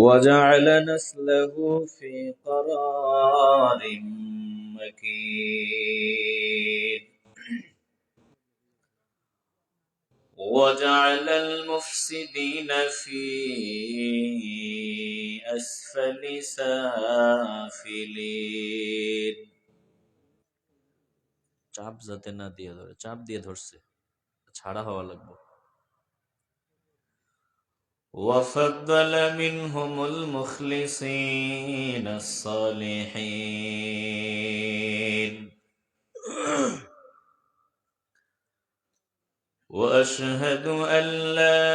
وجعل نسله في قرار مكين وجعل المفسدين في أسفل سافلين চাপ যাতে না দিয়ে ধরে, চাপ দিয়ে ধরছে, ছাড়া হওয়া লাগবে। وفضل منهم المخلصين الصالحين وأشهد أن لا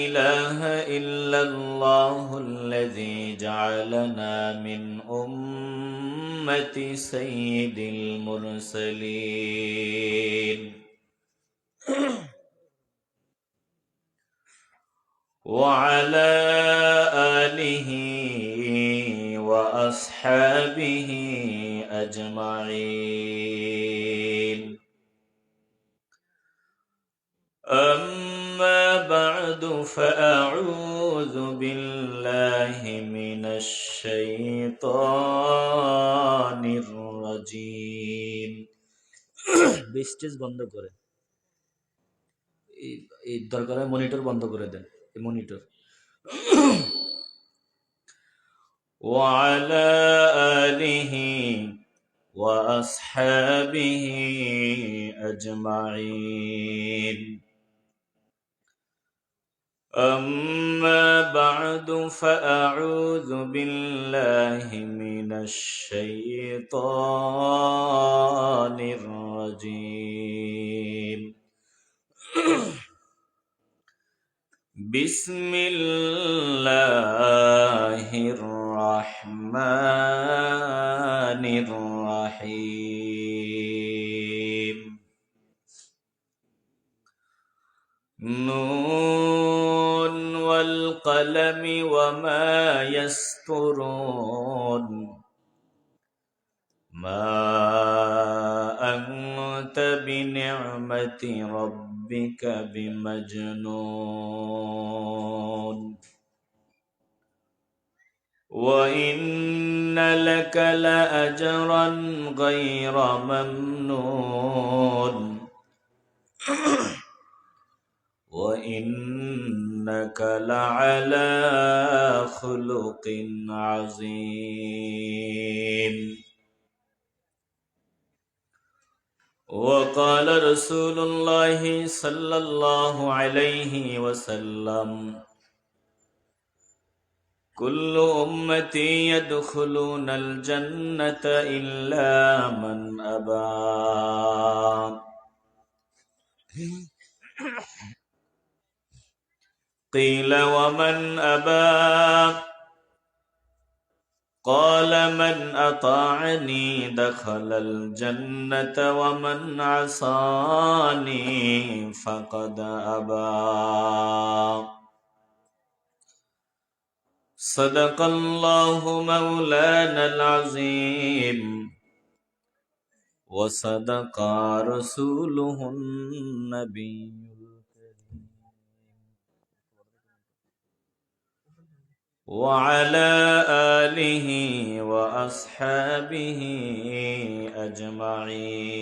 إله إلا الله الذي جعلنا من أمة سيد المرسلين وعلى آله وأصحابه أجمعين. أما بعد فأعوذ بالله من الشيطان الرجيم. বেস্টেজ বন্ধ করে, এই দরকারে মনিটর বন্ধ করে দেন, এই মনিটর। وعلى آله وأصحابه أجمعين. أما بعد فأعوذ بالله من الشيطان الرجيم. بسم الله الرحمن الرحيم. نون والقلم وما يسطرون. ما أنت بنعمة ربك بمجنون. وإن لك لأجرا غير ممنون. وإنك لعلى خلق عظيم. وقال رسول الله صلى الله عليه وسلم: كل أمتي يدخلون الجنة إلا من أبى. قيل ومن أبى؟ قال من أطاعني دخل الجنة ومن عصاني فقد أبى. صدق الله مولانا العظيم وصدق رسوله النبي وعلى آله وأصحابه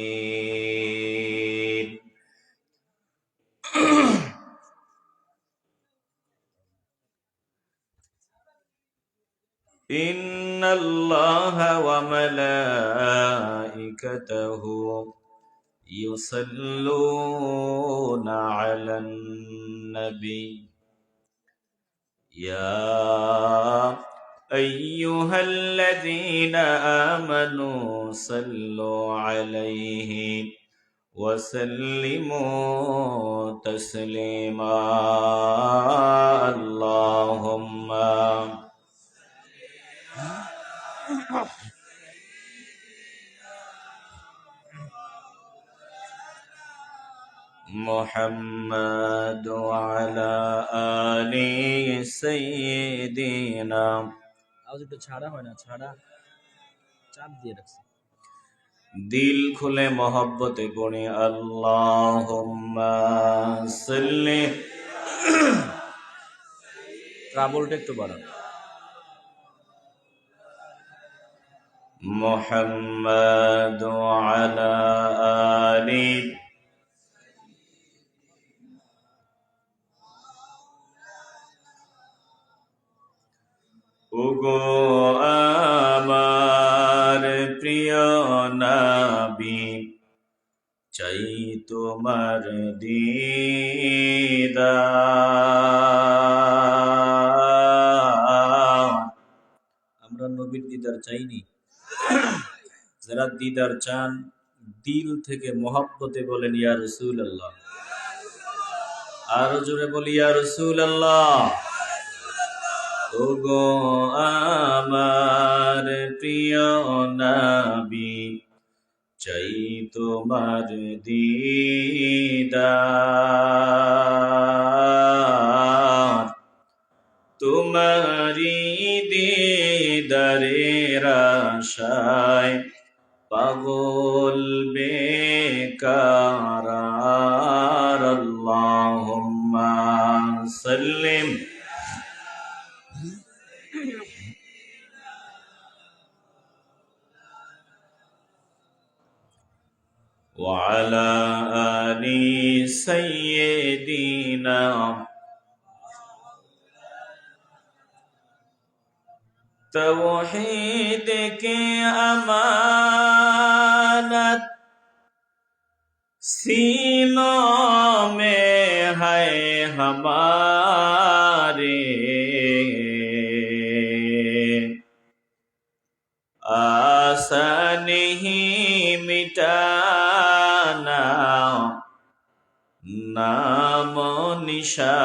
أجمعين. إن الله وملائكته يصلون على النبي يا أيها الذين آمنوا صلوا عليه وسلموا تسليما. اللهم محمد وعلى آل سيدنا. আওয়াজ একটু ছাড়া হয় না, ছাড়া চাপ দিয়ে রাখছি। দিল খুলে মহব্বতে পড়ি আল্লাহুম্মা সাল্লি। ট্রাবলটা একটু বাড়ান। محمد وعلى آله ওগো আমার প্রিয় নবী চাই তোমার দিদার। আমরা নবীর দিদার চাইনি? যারা দিদার চান দিল থেকে মহব্বতে বলেন ইয়া রাসূলুল্লাহ। আরো জোরে বলি ইয়া রাসূলুল্লাহ। ওগো আমার প্রিয় নবী চাই তোমার দিদার। তোমারি দিদারের আশায় পাগল বেকার। আল্লাহুম্মা সাল্লিম وعلى آل سيدنا तौहीद की अमानत सीनों में है हमारे। आशा नहीं मिटाना नाम निशा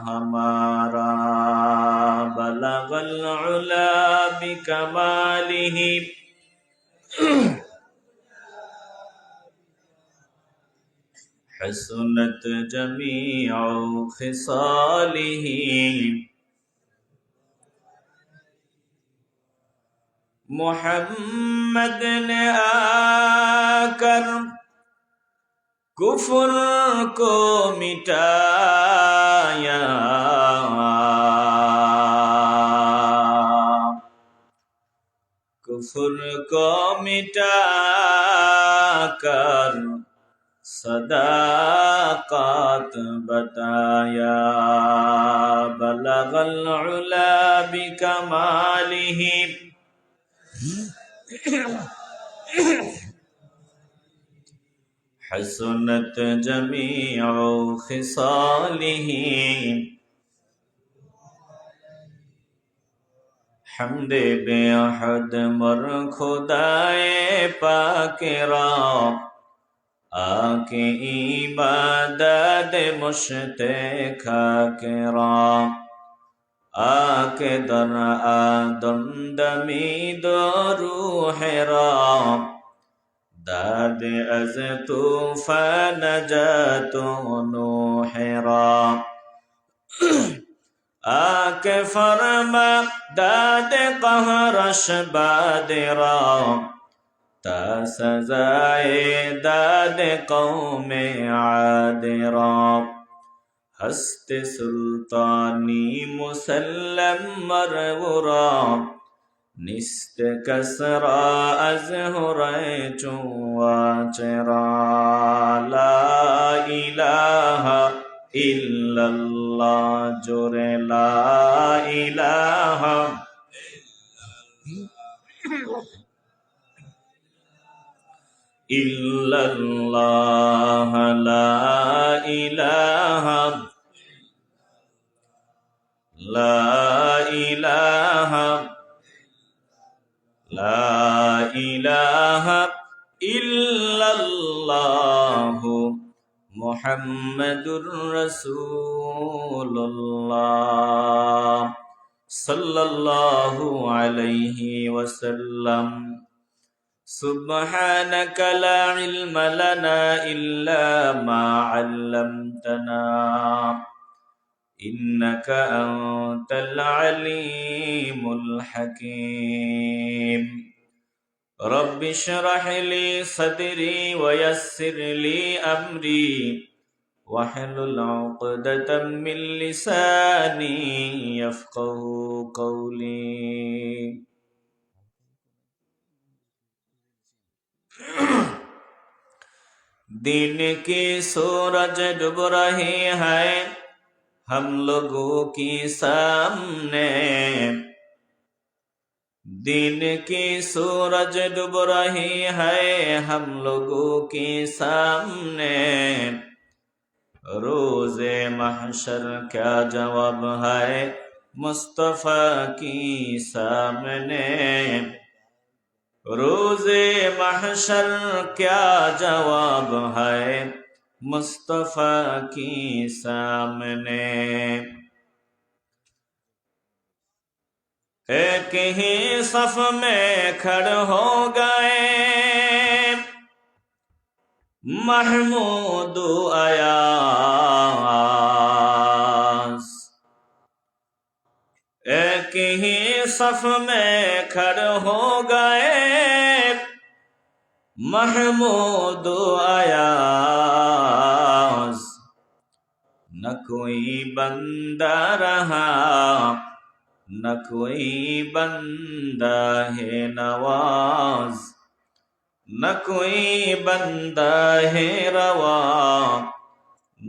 हमारा। बलगल उला बिकमालिही हसनत जमीउ खिसालिही। मोहम्मद ने आकर कुफ्र को मिटाया। कुफ्र को मिटाकर सदाकत बताया। बलगल उला बिकमालिही हसनत जमीउ खिसालिही। हमदे बेअहद मर खुदाए पाकेरा आके इबादत मुश्तखा केरा। आके दर आदम दमी दो रूहेरा दाद अज तूफान नजातो नूहेरा। आके फरमा दाद कहरश बादरा ता सजाए दाद कौमे आदरा। हस्ते सुल्तानी मुसल्लम मरवरा निस्त कसरा अज़हुरे चुआ चरा। ला इलाहा इल्लल्लाह जोरे ला इलाहा इल्लल्लाह ला इलाहा ला इलाहा ला इलाहा इल्लल्लाहु मुहम्मदुर रसूलुल्लाह सल्लल्लाहु अलैहि वसल्लम। सुब्हानक ला इल्म लना इल्ला मा अल्लमतना इन्नक अंतल अलीमुल हकीम। रब्बि इश्रह ली सदरी वयस्सिर ली अमरी वहलुल उक़दतम मिन लिसानी यफ़क़हू क़ौली। दिन की सूरज डूब रही है हम लोगों के सामने, दिन की सूरज डूब रही है हम लोगों के सामने, रोज़े महशर क्या जवाब है मुस्तफा की सामने, रोज़े महशर क्या जवाब है मुस्तफा की सामने। एक ही सफ में खड़े हो गए महमूद अयास, एक ही सफ में खड़े हो गए महमूद अयास, न कोई बंदा रहा न कोई बंदा है नवाज, न कोई बंदा है रवा,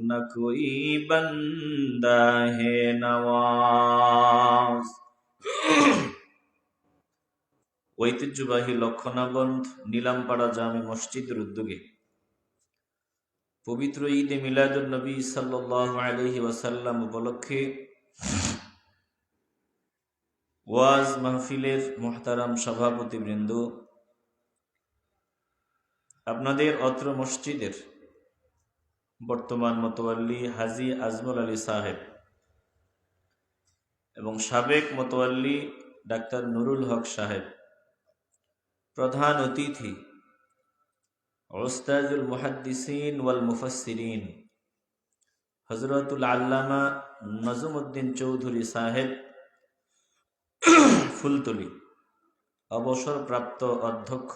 न कोई बंदा है नवाज। ঐতিহ্যবাহী লক্ষণাবন্ধ নীলামপাড়া জামে মসজিদের উদ্যোগে পবিত্র ঈদে মিলাদুন নবী সাল্লাল্লাহু আলাইহি ওয়াসাল্লাম উপলক্ষে ওয়াজ মাহফিলের মুহতারাম সভাপতিবৃন্দ, আপনাদের অত্র মসজিদের বর্তমান মোতওয়াল্লি হাজী আজমল আলী সাহেব এবং সাবেক মোতওয়াল্লি ডাক্তার নুরুল হক সাহেব, প্রধান অতিথি উস্তাজুল মুহাদ্দিসিন ওয়াল মুফাসসিরিন হযরতুল আল্লামা নজমউদ্দিন চৌধুরী সাহেব ফুলতলি, অবসরপ্রাপ্ত অধ্যক্ষ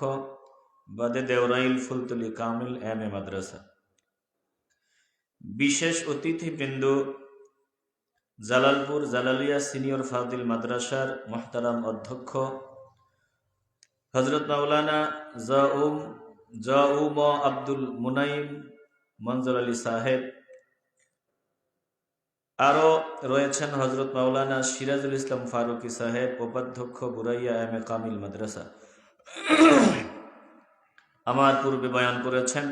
বাদে দেওরাইল ফুলতলি কামিল এম এ মাদ্রাসা, বিশেষ অতিথিবৃন্দ জালালপুর জালালিয়া সিনিয়র ফাজিল মাদ্রাসার মুহতারাম অধ্যক্ষ হযরত মাওলানা জাউম আব্দুল মুনাইম মনজুর আলী সাহেব, আরও রয়েছেন হযরত মাওলানা সিরাজুল ইসলাম ফারুকি সাহেব, উপাধ্যক্ষ বুরাইয়া এম এ কামিল মাদ্রাসা। আমার পূর্বে বয়ান করেছেন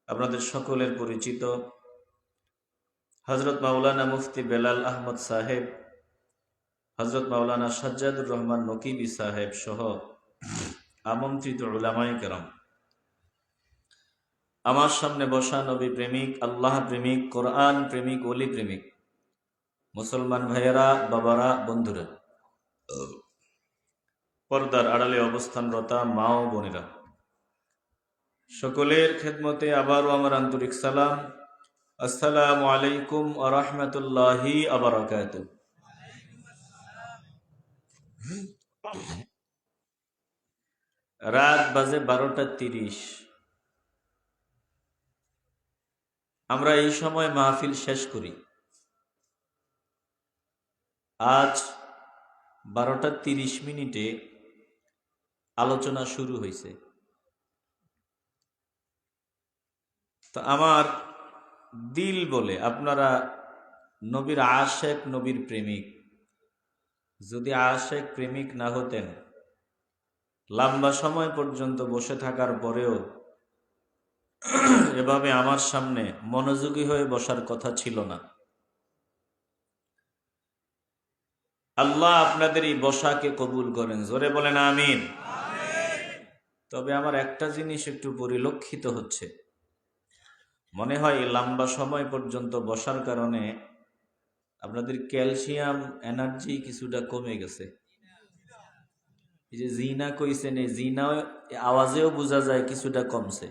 আপনাদের সকলের পরিচিত হযরত মাওলানা মুফতি বেলাল আহমদ সাহেব, হযরত মাওলানা সাজ্জাদুর রহমান নকিবী সাহেব সহ আমন্ত্রিত উলামায়ে কেরাম। আমার সামনে বসা নবী প্রেমিক, আল্লাহ প্রেমিক, কোরআন প্রেমিক, ওলি প্রেমিক মুসলমান ভাইয়েরা, বাবারা, বন্ধুরা, পর্দার আড়ালে অবস্থানরতা মা ও বোনেরা, সকলের খেদমতে আবারও আমার আন্তরিক সালাম। আসসালামু আলাইকুম ওয়া রাহমাতুল্লাহি ওয়া বারাকাতুহু। রাত বাজে 12:30। আমরা এই সময় মাহফিল শেষ করি। আজ 12:30 আলোচনা শুরু হয়েছে। তো আমার দিল বলে আপনারা নবীর আশেক, নবীর প্রেমিক। যদি আশেক প্রেমিক না হতেন, লম্বা সময় পর্যন্ত বসে থাকার পরেও এভাবে আমার সামনে মনোযোগী হয়ে বসার কথা ছিল না। আল্লাহ আপনাদের এই বসাকে কবুল করেন, জোরে বলেন আমিন। তবে আমার একটা জিনিস একটু পরিলক্ষিত হচ্ছে, মনে হয় লম্বা সময় পর্যন্ত বসার কারণে আপনাদের ক্যালসিয়াম এনার্জি কিছুটা কমে গেছে। এই যে জিনা কইছেন, এই জিনা আওয়াজেও বোঝা যায় কিছুটা কমছে।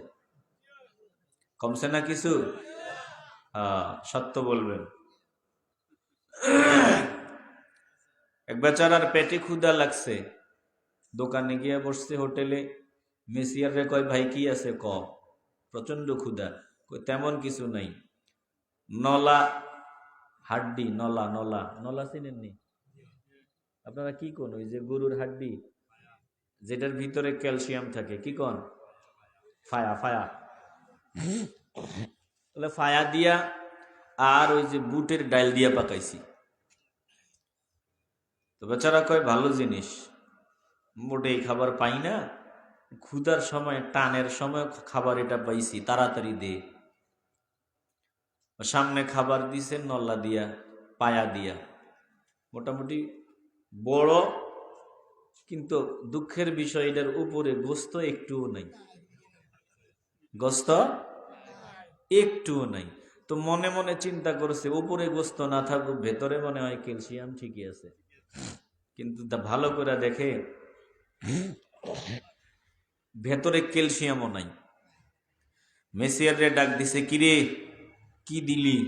কমছে না কিছু? সত্য বলবেন। এক বেচারার পেটে ক্ষুধা লাগছে, দোকানে গিয়ে বসছে হোটেলে, মেসিয়ার রে কয় ভাই কি আছে ক, প্রচন্ড ক্ষুধা। তেমন কিছু নাই, নলা হাড্ডি, নলা নলা নলা চিনেননি আপনারা? কি কোন ওই যে গরুর হাড্ডি যেটার ভিতরে ক্যালসিয়াম থাকে, কি কোন? ফায়া ফায়া। তাহলে ফায়া দিয়া আর ওই যে বুটের ডাল দিয়া পাকাইছি। তো বেচারা কয় ভালো জিনিস, মোটেই খাবার পাই না, ক্ষুধার সময় টানের সময় খাবার এটা পাইছি, তাড়াতাড়ি দে। সামনে খাবার দিছে নল্লা দিয়া, পায়া দিয়া, মোটামুটি বড়, কিন্তু দুঃখের বিষয় এটার উপরে গোস্ত একটুও নাই, গোস্ত একটুও নাই। তো মনে মনে চিন্তা করছে উপরে গোস্ত না থাকুক, ভেতরে মনে হয় ক্যালসিয়াম ঠিকই আছে। কিন্তু তা ভালো করে দেখে ভেতরে ক্যালসিয়ামও নাই। মেসিয়ারে ডাক দিছে, কিরে কি দিলি?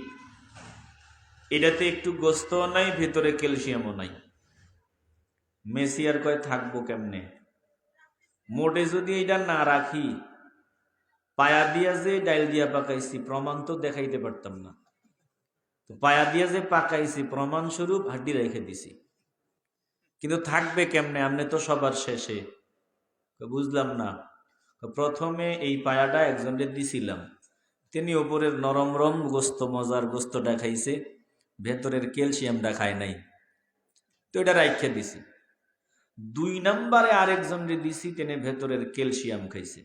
এটাতে একটু গোস্ত নাই, ভেতরে ক্যালসিয়ামও নাই। মেসিয়ার কয় থাকবো কেমনে? মোটে যদি এটা না রাখি, পায়া দিয়া যে ডাইল দিয়া পাকাইছি প্রমাণ তো দেখাইতে পারতাম না। তো পায়া দিয়া যে পাকাইছি প্রমাণ স্বরূপ হাড্ডি রেখে দিছি, কিন্তু থাকবে কেমনে? আমনে তো সবার শেষে। বুঝলাম না। প্রথমে এই পায়াটা একজনের দিছিলাম, তিনি ওপরের নরম রম গোস্ত, মজার গোস্তটা খাইছে, ভেতরের ক্যালসিয়ামটা খায় নাই, তো এটা রাইখে দিছি। 2 নম্বরে আরেকজনের দিছি, তিনি ভেতরের ক্যালসিয়াম খাইছে।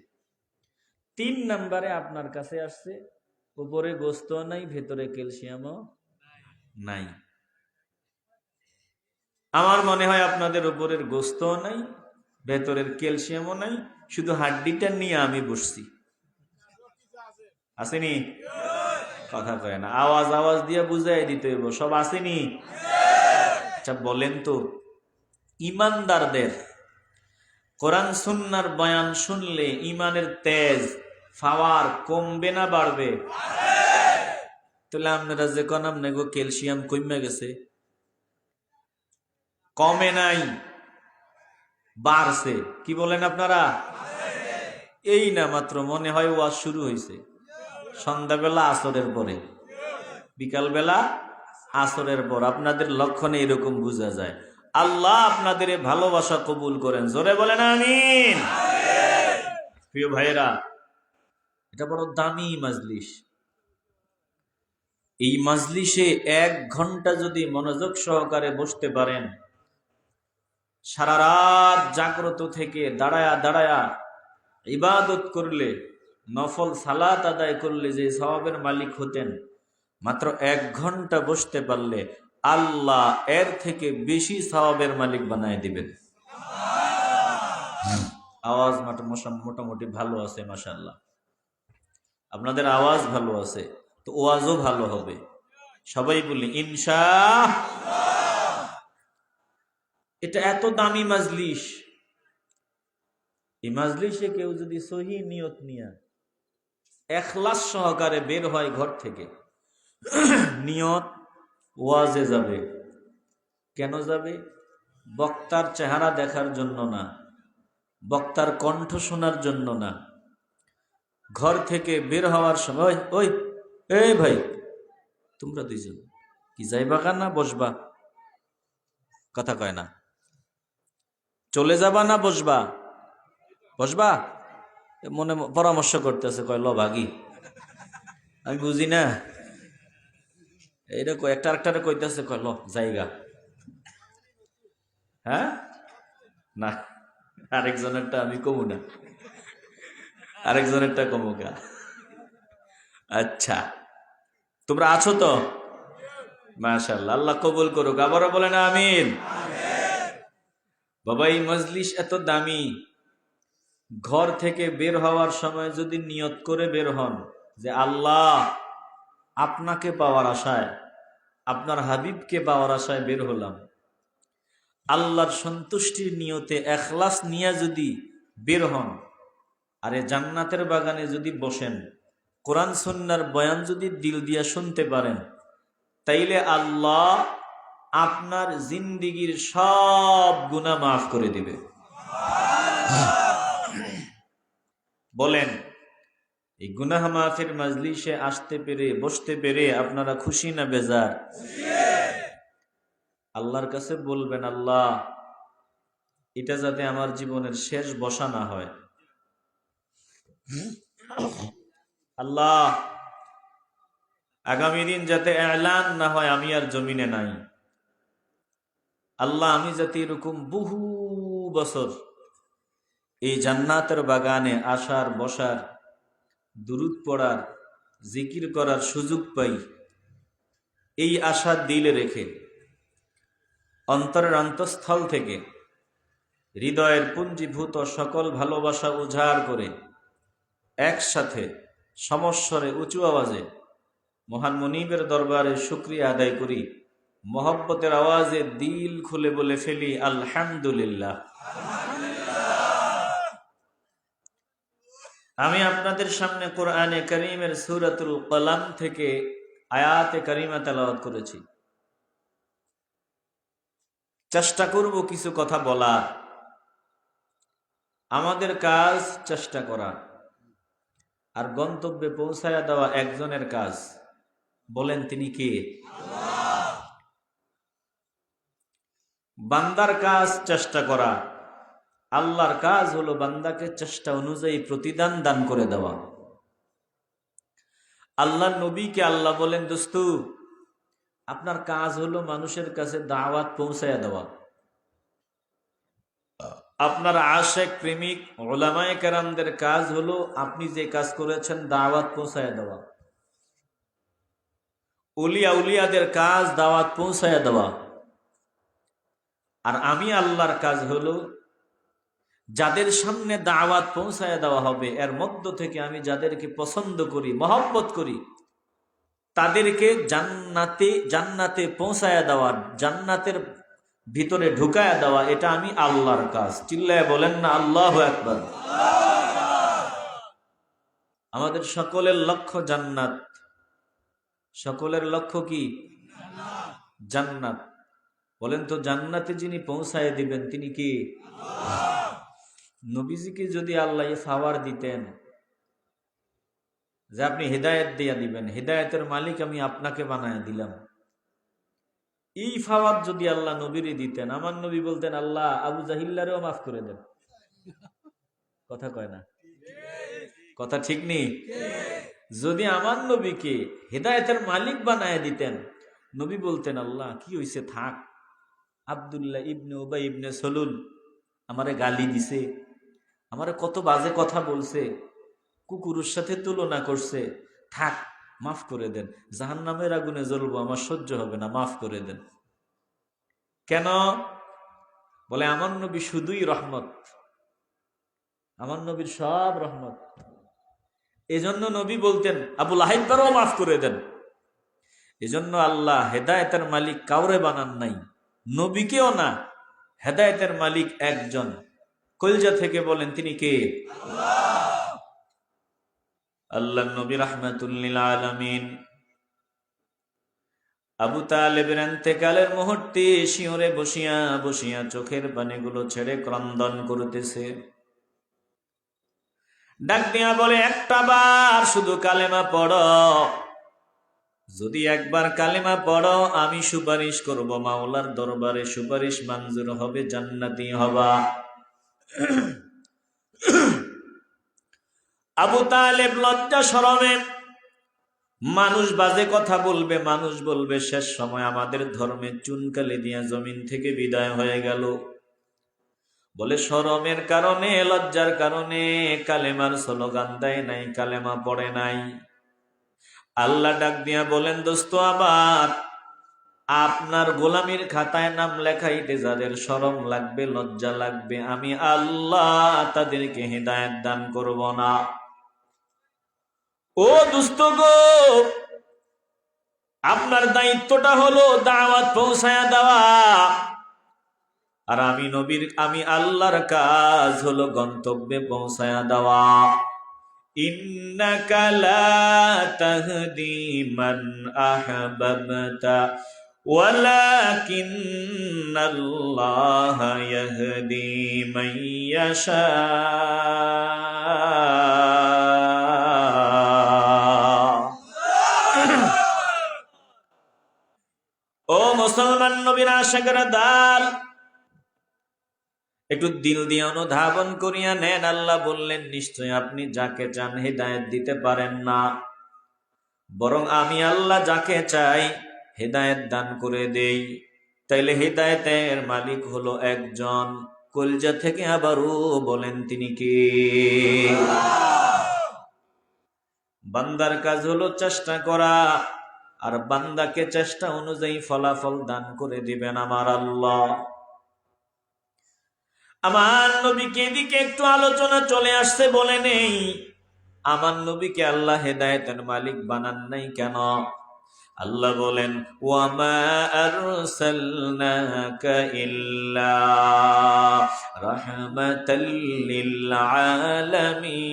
3 নম্বরে আপনার কাছে আসছে, উপরে গোস্ত নাই, ভেতরে ক্যালসিয়ামও নাই। আমার মনে হয় আপনাদের উপরের গোস্ত নাই, ভেতরের ক্যালসিয়ামও নাই, শুধু হাড্ডিটা নিয়ে আমি বসছি। আসেনি? কথা কয় না, আওয়াজ আওয়াজ দিয়ে বুঝাই দিতে হইব, সব আসেনি? আচ্ছা বলেন তো, ইমানদারদের কোরআন সুন্নাহর বয়ান শুনলে ইমানের তেজ পাওয়ার কমবে না বাড়বে? তাহলে আপনারা যে কনাম নেগো ক্যালসিয়াম কমে গেছে, কমে নাই, বাড়ছে। কি বলেন আপনারা? এই না মাত্র মনে হয় ওয়াজ শুরু হয়েছে, সন্ধ্যাবেলা আসরের পরে, বিকালবেলা আসরের পর আপনাদের লক্ষণে এরকম বোঝা যায়। আল্লাহ আপনাদের ভালোবাসা কবুল করেন, জোরে বলেন আমিন। প্রিয় ভাইয়েরা, এটা বড় দামি মাজলিস। এই মাজলিসে 1 ঘন্টা যদি মনোযোগ সহকারে বসতে পারেন, সারা রাত জাগ্রত থেকে দাঁড়ায়া দাঁড়ায়া ইবাদত করলে, নফল সালাত আদায় করলে যে সওয়াবের মালিক হতেন, মাত্র 1 ঘন্টা বসতে পারলে আল্লাহ এর থেকে বেশি সওয়াবের মালিক বানায় দিবেন। আওয়াজ মোটামুটি ভালো আছে, মাশাআল্লাহ। আপনাদের আওয়াজ ভালো আছে, তো ওয়াজও ভালো হবে। সবাই বলি ইনশাআল্লাহ। এটা এত দামি মাজলিস, এই মাজলিসে কেউ যদি সহি নিয়ত নিয়া ইখলাস সহকারে বের হয় ঘর থেকে, নিয়ত ওয়াজে যাবে। কেন যাবে? বক্তার চেহারা দেখার জন্য না, বক্তার কণ্ঠ শোনার জন্য না। ঘর থেকে বের হওয়ার সময়, ওই এই ভাই, তোমরা 2 জন কি যাইবা না বসবা? কথা কয় না। চলে যাবা না বসবা? বসবা? মনে পরামর্শ করতেছে, কয় ল ভাগি। আমি বুঝি না, এইটা একটা আরেকটারে কইতেছে, কয় ল জায়গা। হ্যাঁ না, আরেকজনেরটা আমি কমু না, আরেকজনেরটা কমুকা। আচ্ছা, তোমরা আছো তো? মাশাআল্লাহ, আল্লাহ কবুল করুক। আবারও বলেন আমিন। বাবা, এই মজলিস এত দামি, ঘর থেকে বের হওয়ার সময় যদি নিয়ত করে বের হন যে আল্লাহ আপনাকে পাওয়ার আশায়, আপনার হাবিবকে পাওয়ার আশায় বের হলাম, আল্লাহর সন্তুষ্টির নিয়তে ইখলাস নিয়ে যদি বের হন, আরে জান্নাতের বাগানে যদি বসেন, কোরআন সুন্নাহর বয়ান যদি দিল দিয়া শুনতে পারেন, তাইলে আল্লাহ আপনার জিন্দিগির সব গুনাহ মাফ করে দিবে। বলেন, এই গুনাহ মাফের মাজলিসে আসতে পেরে, বসতে পেরে আপনারা খুশি না বেজার? আল্লাহর কাছে বলবেন, আল্লাহ এটা যাতে আমার জীবনের শেষ বসা না হয়, আল্লাহ, আগামী দিন যাতে এলান না হয় আমি আর জমিনে নাই। আল্লাহ, আমি যাতে এরকম বহু বছর এই জান্নাতের বাগানে আসার, বসার, দুরূদ পড়ার, জিকির করার সুযোগ পাই, এই আশা দিলে রেখে অন্তরের অন্তঃস্থল থেকে হৃদয়ের পুঞ্জীভূত সকল ভালোবাসা উজাড় করে একসাথে সমস্বরে উঁচু আওয়াজে মহান মনিবের দরবারে শুকরিয়া আদায় করি, মহব্বতের আওয়াজে দিল খুলে বলে ফেলি আলহামদুলিল্লাহ। আমি আপনাদের সামনে কোরআনে কারীমের সূরাতুল কলাম থেকে আয়াতে কারিমা তেলাওয়াত করেছি। চেষ্টা করব কিছু কথা বলার। আমাদের কাজ চেষ্টা করা, আর গন্তব্যে পৌঁছায়া দেওয়া একজনের কাজ। বলেন তিনি কে? বান্দার কাজ চেষ্টা করা, আল্লাহর কাজ হলো বান্দাকে চেষ্টা অনুযায়ী প্রতিদান দান করে দেওয়া। আল্লাহর নবীকে আল্লাহ বলেন, দোস্ত, আপনার কাজ হলো মানুষের কাছে দাওয়াত পৌঁছায়া দেওয়া। আপনার আশেক প্রেমিক উলামায়ে কেরামদের কাজ হলো আপনি যে কাজ করেছেন দাওয়াত পৌঁছায়া দেওয়া। উলিয়া উলিয়াদের কাজ দাওয়াত পৌঁছায়া দেওয়া। আর আমি আল্লাহর কাজ হলো যাদের সামনে দাওয়াত পৌঁছায়া দেওয়া হবে এর মধ্য থেকে আমি যাদেরকে পছন্দ করি, মহব্বত করি, তাদেরকে জান্নাতে পৌঁছায়া দেওয়া, জান্নাতের ভিতরে ঢুকায়া দেওয়া। এটা আমি আল্লাহর কাজ। চিল্লায় বলেন না আল্লাহু আকবার। আমাদের সকলের লক্ষ্য জান্নাত। সকলের লক্ষ্য কি? জান্নাত। বলেন তো, জান্নাতে যিনি পৌঁছায় দিবেন তিনি কি? নবীজিকে যদি আল্লাহ পাওয়ার দিতেন যে আপনি হেদায়েত দিয়া দিবেন, হেদায়েতের মালিক আমি আপনাকে বানায় দিলাম, এই ফাওয়ার যদি আল্লাহ নবীরে দিতেন, আমার নবী বলতেন আল্লাহ আবু জাহিল্লারেও মাফ করে দেন। কথা কয় না? কথা ঠিক নেই? যদি আমার নবীকে হেদায়েতের মালিক বানায় দিতেন, নবী বলতেন আল্লাহ কি হইছে থাক, আব্দুল্লাহ ইবনে উবাই ইবনে সলুল আমারে গালি দিছে, আমারে কত বাজে কথা বলছে, কুকুরের সাথে তুলনা করছে, থাক মাফ করে দেন, জাহান্নামের আগুনে জ্বলবো, আমার সহ্য হবে না, মাফ করে দেন। কেন? বলে আমার নবী শুধুই রহমত, আমার নবীর সব রহমত। এজন্য নবী বলতেন আবু লাহাবকেও মাফ করে দেন। এজন্য আল্লাহ হেদায়েতের মালিক কাউরে বানান নাই, নবীকেও না। হেদায়েতের মালিক একজন, কলজা থেকে বলেন তিনি কে? আল্লাহ নবী রাহমাতুল লিল আলামিন। আবু তালেবের ইন্তেকালের মুহূর্তে শিয়রে বসিয়া বসিয়া চোখের পানিগুলো ছেড়ে ক্রন্দন করতেছে। ডাক দিয়া বলে, একটা বার শুধু কালেমা পড়ো, যদি একবার কালেমা পড়ো আমি সুপারিশ করব মাওলার দরবারে, সুপারিশ মঞ্জুর হবে, জান্নাতি হবা। আবু তালেব লজ্জা শরমে, মানুষ বাজে কথা বলবে, মানুষ বলবে শেষ সময় আমাদের ধর্মে চুনকালি দিয়া জমিন থেকে বিদায় হয়ে গেল। বলে শরমের কারণে, লজ্জার কারণে কালেমার স্লোগান দেয় নাই, কালেমা পড়ে নাই। আল্লাহ ডাক দিয়া বলেন, দোস্ত আবার আপনার গোলামির খাতায় নাম লেখাইতে যাদের শরম লাগবে, লজ্জা লাগবে, আমি আল্লাহ তাদেরকে হিদায়াত দান করব না। ও দোস্ত গো, আপনার দায়িত্বটা হলো দাওয়াত পৌঁছায়া দেওয়া, আর আমি আল্লাহর কাজ হলো গন্তব্যে পৌঁছায়া দেওয়া। ইন্নাকা লা তাহদি মান আহবাবতা ওয়ালাকিন্নাল্লাহা ইয়াহদি মান ইয়াশা। ও মুসলমান নবীর আশিকেরা দল, একটু দিল দিয়ে অনুধাবন করিয়া নেন। আল্লাহ বললেন, নিশ্চয় আপনি যাকে চান হেদায়েত দিতে পারেন না, বরং আমি আল্লাহ যাকে চাই হেদায়েত দান করে দেই। তাইলে হেদায়েতের মালিক হলো একজন, কলজা থেকে আবারও বলেন তিনি কে? বান্দার কাজ হলো চেষ্টা করা, আর বান্দাকে চেষ্টা অনুযায়ী ফলাফল দান করে দিবেন আমার আল্লাহ। আমার নবীকে এদিকে একটু আলোচনা চলে আসছে, বলে নেই আমার নবীকে আল্লাহ হেদায়েতের মালিক বানান নাই কেন? আল্লাহ বলেন, ওয়ামা আরসালনাকা ইল্লা রাহমাতাল লিল আলামিন।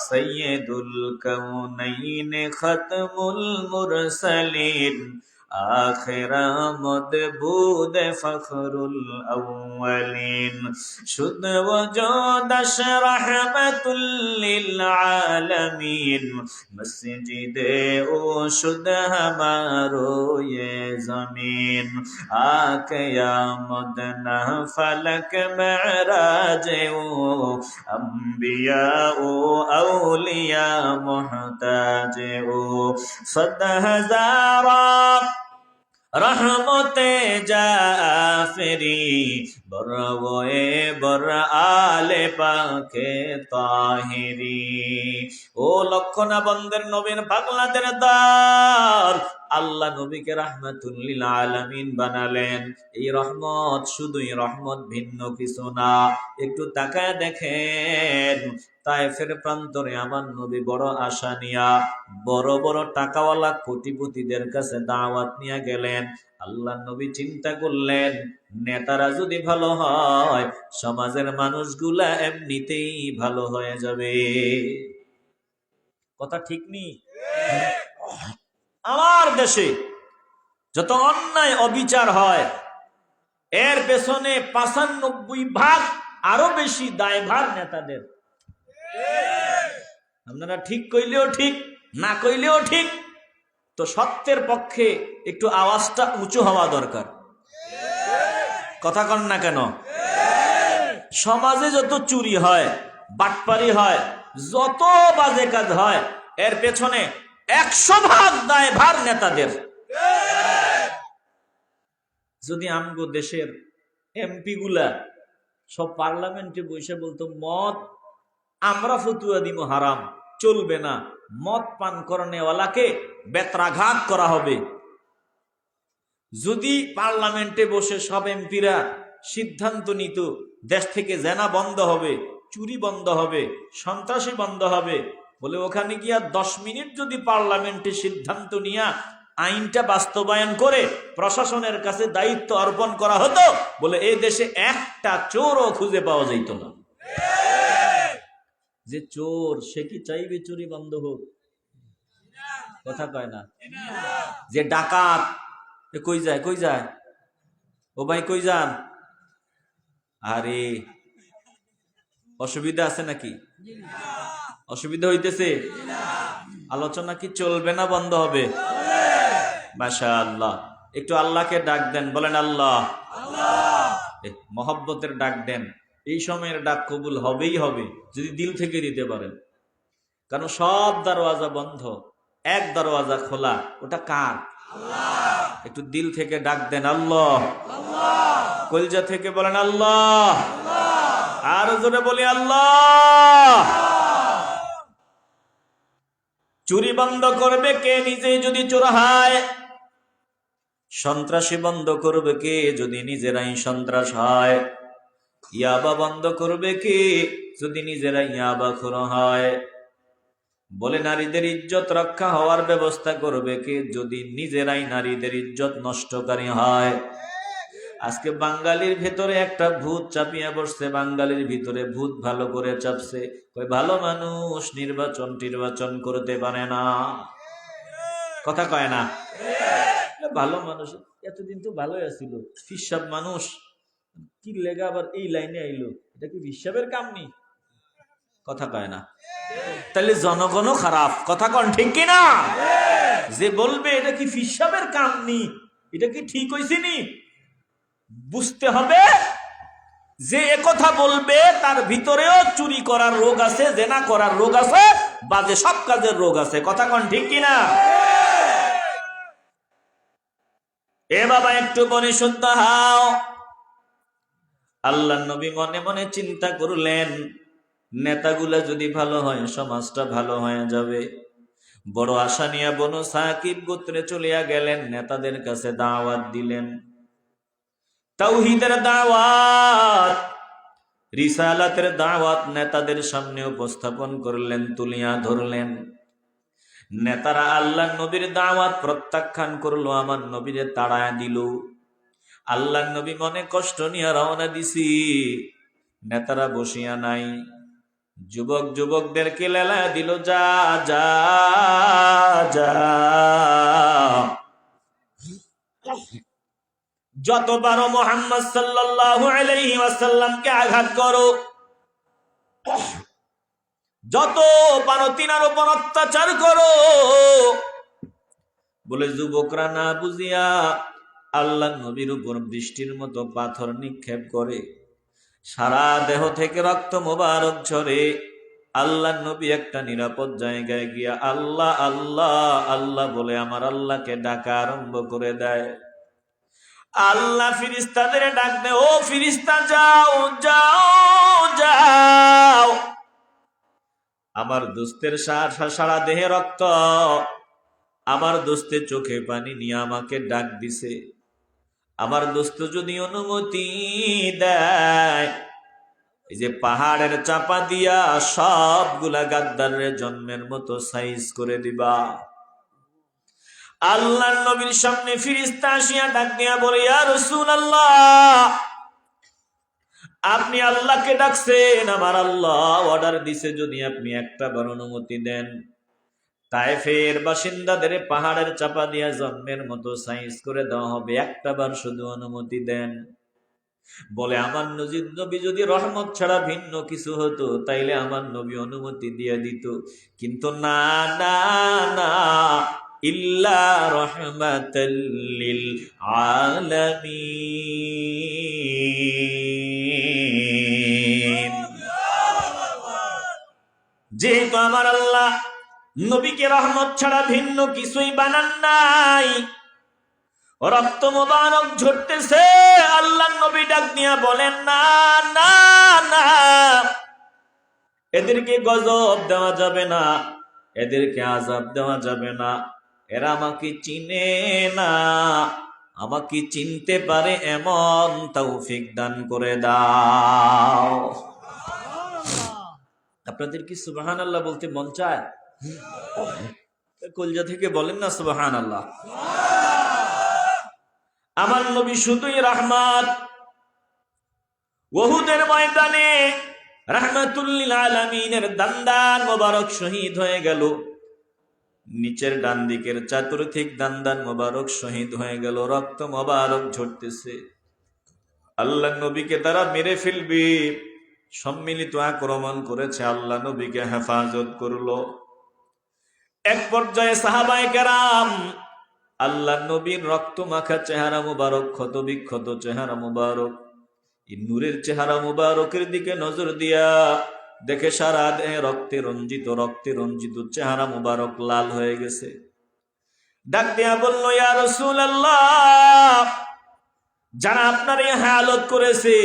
সৈয়দুল কাউনাইন খাতমুল মুরসালিন আখিরা মদবুদ ফখরুল আউয়ালিন শুদ ওয়াজুদ রাহমাতুল লিল আলামিন মসজিদে ও শুদ হামারো ये जमीन आक़यामत न फलक महराज ओ अंबिया ओ औलिया मोहताज ओ सद हजारा रहमते जाफरी बरवए बर आले पाके ताहिरी। ও লক্ষণা বন্দের নবীর পাগলাদের দল, আল্লাহ নবীকে রাহমাতুল লিল আলামিন বানালেন। এই রহমত শুধুই রহমত, ভিন্ন কিছু না। একটু তাকায় দেখেন, তায়েফের প্রান্তরে আমার নবী বড় আশা নিয়া বড় বড় টাকাওয়ালা কোটিপতিদের কাছে দাওয়াত নিয়ে গেলেন। আল্লাহ নবী চিন্তা করলেন, নেতারা যদি ভালো হয় সমাজের মানুষগুলা এমনিতেই ভালো হয়ে যাবে। কথা ঠিক নেই? আমার দেশে যত অন্যায় অবিচার হয় এর পেছনে ৯৫% আরো বেশি দায়ভার নেতাদের। আপনারা ঠিক কইলেও ঠিক, না কইলেও ঠিক, তো সত্যের পক্ষে একটু আওয়াজটা উঁচু হওয়া দরকার। কথা কন না কেন? সমাজে যত চুরি হয়, বাটপারি হয়, যত বাজে কাজ হয়, এর পেছনে ১০০% দায়ভার নেতাদের। যদি আমগো দেশের এমপি গুলা সব পার্লামেন্টে বসে বলতো, মদ আমরা ফতুয়া দিব হারাম, চলবে না, মদ পান করনেওয়ালাকে বেত্রাঘাত করা হবে। যদি পার্লামেন্টে বসে সব এমপিরা সিদ্ধান্ত নিত, দেশ থেকে জেনা বন্ধ হবে, চুরি বন্ধ হবে, সন্ত্রাসী বন্ধ হবে, বলে ওখানে গিয়া 10 মিনিট যদি পার্লামেন্টে সিদ্ধান্ত নিয়া আইনটা বাস্তবায়ন করে প্রশাসনের কাছে দায়িত্ব অর্পণ করা হতো, বলে এই দেশে একটা চোরও খুঁজে পাওয়া যাইত না। যে চোর সে কি চাইবে চুরি বন্ধ হোক? কথা কয় না। যে ডাকাত কই যায়, কই যায়, ও ভাই কই যান? আরে অসুবিধা আছে নাকি? অসুবিধা হইতেছে? আলোচনা কি চলবে না বন্ধ হবে? মাশাআল্লাহ। একটু আল্লাহকে ডাক দেন, বলেন আল্লাহ। মহব্বতের ডাক দেন। এই সময়ের ডাক কবুল হবেই হবে যদি দিল থেকে দিতে পারেন। কারণ সব দরওয়াজা বন্ধ, এক দরওয়াজা খোলা, ওটা কার? একটু দিল থেকে ডাক দেন আল্লাহ। কলজা থেকে বলেন আল্লাহ। আর জোরে বলি আল্লাহ। চুরি বন্ধ করবে কে নিজে যদি চোর হয়? সন্ত্রাসী বন্ধ করবে কে যদি নিজেরাই সন্ত্রাস হয়? ইয়াবা বন্ধ করবে কে যদি নিজেরাই ইয়াবাখোর হয়? বলে নারীদের ইজ্জত রক্ষা হওয়ার ব্যবস্থা করবে কে যদি নিজেরাই নারীদের ইজ্জত নষ্টকারী হয়? আজকে বাঙালির ভেতরে একটা ভূত চাপিয়ে বসছে, বাঙালির ভিতরে ভূত ভালো করে চাপছে। ওই ভালো মানুষ নির্বাচন করতে পারে না। কথা কয় না? ভালো মানুষ এতদিন তো ভালোই আছিল, ফিসাব মানুষ কি লেগা আবার এই লাইনে আইলো, এটা কি হিসাবের কাম নেই? কথা কয় না? তাহলে জনগণও খারাপ। কথা কন ঠিক কিনা? যে বলবে এটা কি ফিসাবের কাম নি, এটা কি ঠিক হয়েছে নি, বুঝতে হবে যে একথা বলবে তার ভিতরেও চুরি করার রোগ আছে, জেনা করার রোগ আছে, বাজে সব কাজের রোগ আছে। কথা কোন ঠিক কিনা? এ বাবা একটু মনে শুদ্ধ হাও। আল্লাহ নবী মনে মনে চিন্তা করলেন, নেতাগুলা যদি ভালো হয় সমাজটা ভালো হয়ে যাবে। বড় আশা নিয়ে বনু সাকিব গোত্রে চলিয়া গেলেন, নেতাদের কাছে দাওয়াত দিলেন, তাওহীদের দাওয়াত, রিসালাতের দাওয়াত নেতাদের সামনে উপস্থাপন করলেন, তুলিয়া ধরলেন। নেতারা আল্লাহ নবীর দাওয়াত প্রত্যাখ্যান করলো, আমার নবীরে তাড়ায় দিল। আল্লাহ নবী মনে কষ্ট নিয়ে রওনা দিছি। নেতারা বসিয়া নাই, যুবক যুবকদেরকে লেলা দিল, যা যা যা, যত পারো মুহাম্মদ সাল্লাল্লাহু আলাইহি ওয়াসাল্লামকে আঘাত করো, যত পারো তিনার উপর অত্যাচার করো। বলে যুবকরা না বুঝিয়া আল্লাহ নবীর উপর বৃষ্টির মতো পাথর নিক্ষেপ করে, সারা দেহ থেকে রক্ত মোবারক ঝরে। আল্লাহ নবী একটা নিরাপদ জায়গায় গিয়া আল্লাহ আল্লাহ আল্লাহ বলে আমার আল্লাহকে ডাকা আরম্ভ করে দেয়। আল্লাহ ফিরিস্তাদের ডাক দেয়, ও ফিরিস্তা যাও যাও যাও। আমার দোস্তের সারা দেহে রক্ত, আমার দোস্তের চোখে পানি নিয়ে আমাকে ডাক দিছে। আমার দোস্ত যদি অনুমতি দেয়, এই যে পাহাড়ের চাপা দিয়া সবগুলা গাদ্দারের জন্মের মতো সাইজ করে দিবা। আল্লাহর নবীর সামনে ফিরিস্তা আসিয়া ডাক দিয়া বলে, ইয়া রাসূলুল্লাহ, আপনি আল্লাহকে ডাকছেন, আমার আল্লাহ অর্ডার দিছে যদি আপনি একটা বার অনুমতি দেন, তায়েফের বাসিন্দাদের পাহাড়ের চাপা দিয়া জন্মের মতো সাইজ করে দেওয়া হবে, একটা বার শুধু অনুমতি দেন। বলে, আমার নবী যদি রহমত ছাড়া ভিন্ন কিছু হতো তাইলে আমার নবী অনুমতি দিয়ে দিত, কিন্তু না না না, ইল্লা রাহমাতাল লিল আলামিন। যেহেতু আমার আল্লাহ নবীকে রহমত ছাড়া ভিন্ন কিছুই বানান নাই, রক্ত মোবারক ঝরতেছে, আল্লাহ নবী ডাক দিয়া বলেন, না না না, এদেরকে গজব দেওয়া যাবে না, এদেরকে আযাব দেওয়া যাবে না, এরা আমাকে চিনে না, আমাকে চিনতে পারে এমন তৌফিক দান করে দাও। আপনাদের কি সুবহানাল্লাহ বলতে মন চায়? কলজা থেকে বলেন না সুবহানাল্লাহ। আমার নবী শুধুই রহমত। উহুদের ময়দানে রাহমাতুল লিল আলামিনের দান্দান মোবারক শহীদ হয়ে গেল, নিচের ডান দিকের চতুর্থিক দান্দান মোবারক শহীদ হয়ে গেল, রক্ত মোবারক ঝরতেছে। আল্লাহ নবীকে তারা মেরে ফেলবে, সম্মিলিত আক্রমণ করেছে, আল্লাহ নবীকে হেফাজত করলো। এক পর্যায়ে সাহাবায়ে কেরাম আল্লাহ নবীর রক্ত মাখা চেহারা মুবারক, ক্ষত বিক্ষত চেহারা মুবারক, এই নূরের চেহারা মুবারকের দিকে নজর দিয়া দেখে সারা দেহে রক্তে রঞ্জিত চেহারা মুবারক লাল হয়ে গেছে। ডাক দিয়া বলল, ইয়া রাসূলুল্লাহ, যারা আপনার এই হালত করেছে,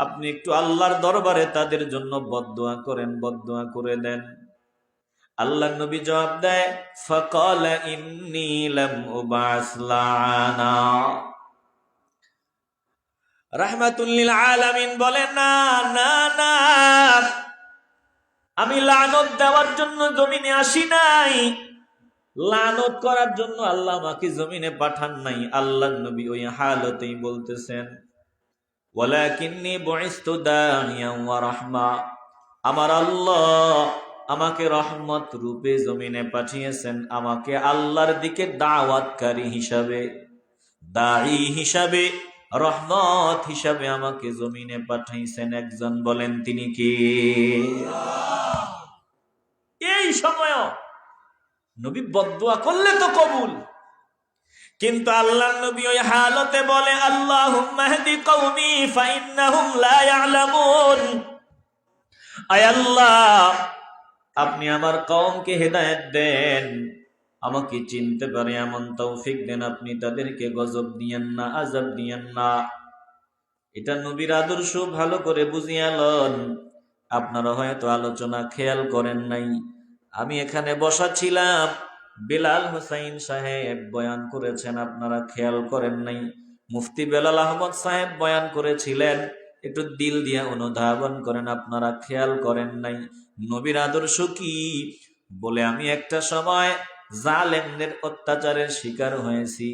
আপনি একটু আল্লাহর দরবারে তাদের জন্য বদদুয়া করেন, বদদুয়া করে দেন। আল্লাহ নবী জবাব দেয়, ফাকালা ইন্নী লাম উবাস লানা। রাহমাতুল লিল আলামিন বলেন, না না না, আমি লানত দেওয়ার জন্য জমিনে আসি নাই, লানত করার জন্য আল্লাহ আমাকে জমিনে পাঠান নাই। আল্লাহ নবী ওই হালতেই বলতেছেন, ওয়ালাকিন্নী বুইসতু দাইয়ান ওয়া রাহমা, আমার আল্লাহ আমাকে রহমত রূপে জমিনে পাঠিয়েছেন, আমাকে আল্লাহর দিকে দাওয়াতকারী হিসাবে, দাঈ হিসাবে, রহমত হিসাবে আমাকে জমিনে পাঠাইছেন। একজন বলেন তিনি কে? এই সময় নবী বদদুয়া করলে তো কবুল, কিন্তু আল্লাহর নবী ওই হালতে বলে আল্লাহুম্মা হদি কওমি ফাইন্নাহুম লা ইয়ালামুন। আয় আল্লাহ, আপনি আমার কওমকে হেদায়েত দেন, আমাকে চিনতে পারে এমন তৌফিক দেন, আপনি তাদেরকে গজব দিয়েন না, আযাব দিয়েন না। এটা নবীর আদর্শ ভালো করে বুঝিয়া লন। আপনারা হয়তো আলোচনা খেয়াল করেন নাই, আমি এখানে বসা ছিলাম, বেলাল হোসাইন সাহেব বয়ান করেছেন, আপনারা খেয়াল করেন নাই। মুফতি বেলাল আহমদ সাহেব বয়ান করেছিলেন, একটু দিল দিয়ে অনুধাবন করেন, আপনারা খেয়াল করেন নাই। নবীর আদর্শ কি বলে, আমি একটা সময় জালেমদের অত্যাচারের শিকার হয়েছি,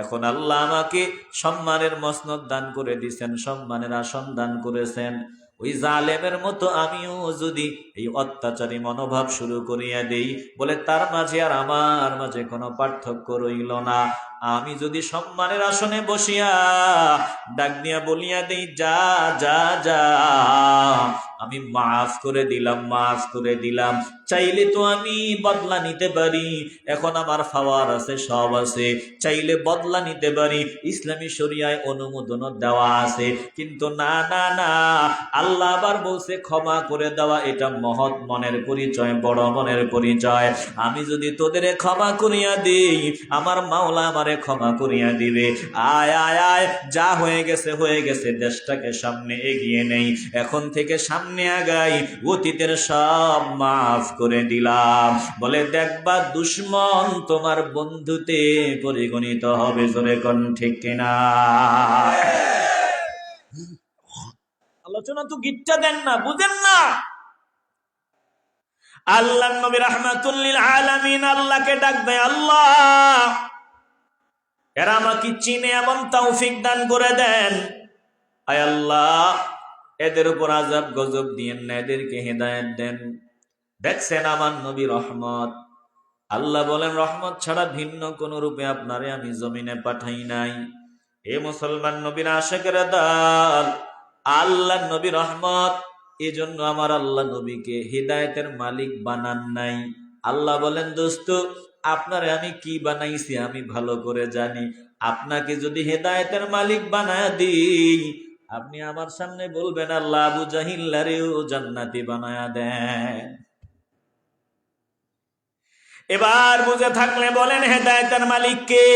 এখন আল্লাহ আমাকে সম্মানের মসনদ দান করে দিয়েছেন, সম্মানের আসন দান করেছেন। ওই জালেমের মতো আমিও যদি এই অত্যাচারী মনোভাব শুরু করিয়া দেই, বলে তার মাঝে আর আমার মাঝে কোনো পার্থক্য রইল না। আমি যদি সম্মানের আসনে বসিয়া ডাক দিয়া বলিয়া দেই যা যা যা, আমি মাফ করে দিলাম, মাফ করে দিলাম, চাইলে তো আমি বদলা নিতে পারি, এখন আমার পাওয়ার আছে, সব আছে, চাইলে বদলা নিতে পারি, ইসলামী শরিয়ায় অনুমোদন দেওয়া আছে, কিন্তু না না না, আল্লাহ আবার বলছে ক্ষমা করে দেওয়া, এটা মহৎ মনের পরিচয়, বড় মনের পরিচয়। আমি যদি তোদের ক্ষমা করিয়া দিই, আমার মাওলা আমারে ক্ষমা করিয়া দিবে। আয় আয় আয়, যা হয়ে গেছে হয়ে গেছে, দেশটাকে সামনে এগিয়ে নেই, এখন থেকে সামনে আগাই, অতীতের সব মাফ করে দিলাম। বলে দেখবা দুশ্মন তোমার বন্ধুতে পরিগণিত হবে, জোরে কোন ঠিক কিনা? আলোচনা তো গিটটা দেন না, বুঝেন না। আল্লাহ নবী রাহমাতুল লিল আলামিন আল্লাহকে ডাক দেয়, আল্লাহ এরা আমাকে চিনে এমন তৌফিক দান করে দেন। আয় আল্লাহ, এদের উপর আযাব গজব দিয়েন না, এদেরকে হেদায়েত দেন। দেখছেন আমার নবী রহমত। আল্লাহ বলেন রহমত ছাড়া ভিন্ন কোন রূপে আপনারে আমি জমিনে পাঠাই নাই। এ মুসলমান নবীর আশিকের দল, আল্লাহ নবী রহমত, এজন্য আমার আল্লাহ নবীকে হিদায়াতের মালিক বানান নাই। আল্লাহ বলেন দোস্ত, আপনারে আমি কি বানাইছি আমি ভালো করে জানি। আপনাকে যদি হেদায়েতের মালিক বানায় দিই, আপনি আমার সামনে বলবেন আল্লাহ আবু জাহিল্লারেও জান্নাতি বানায়া দেন। এবার বুঝে থাকলে বলেন হেদায়েতের মালিক কে?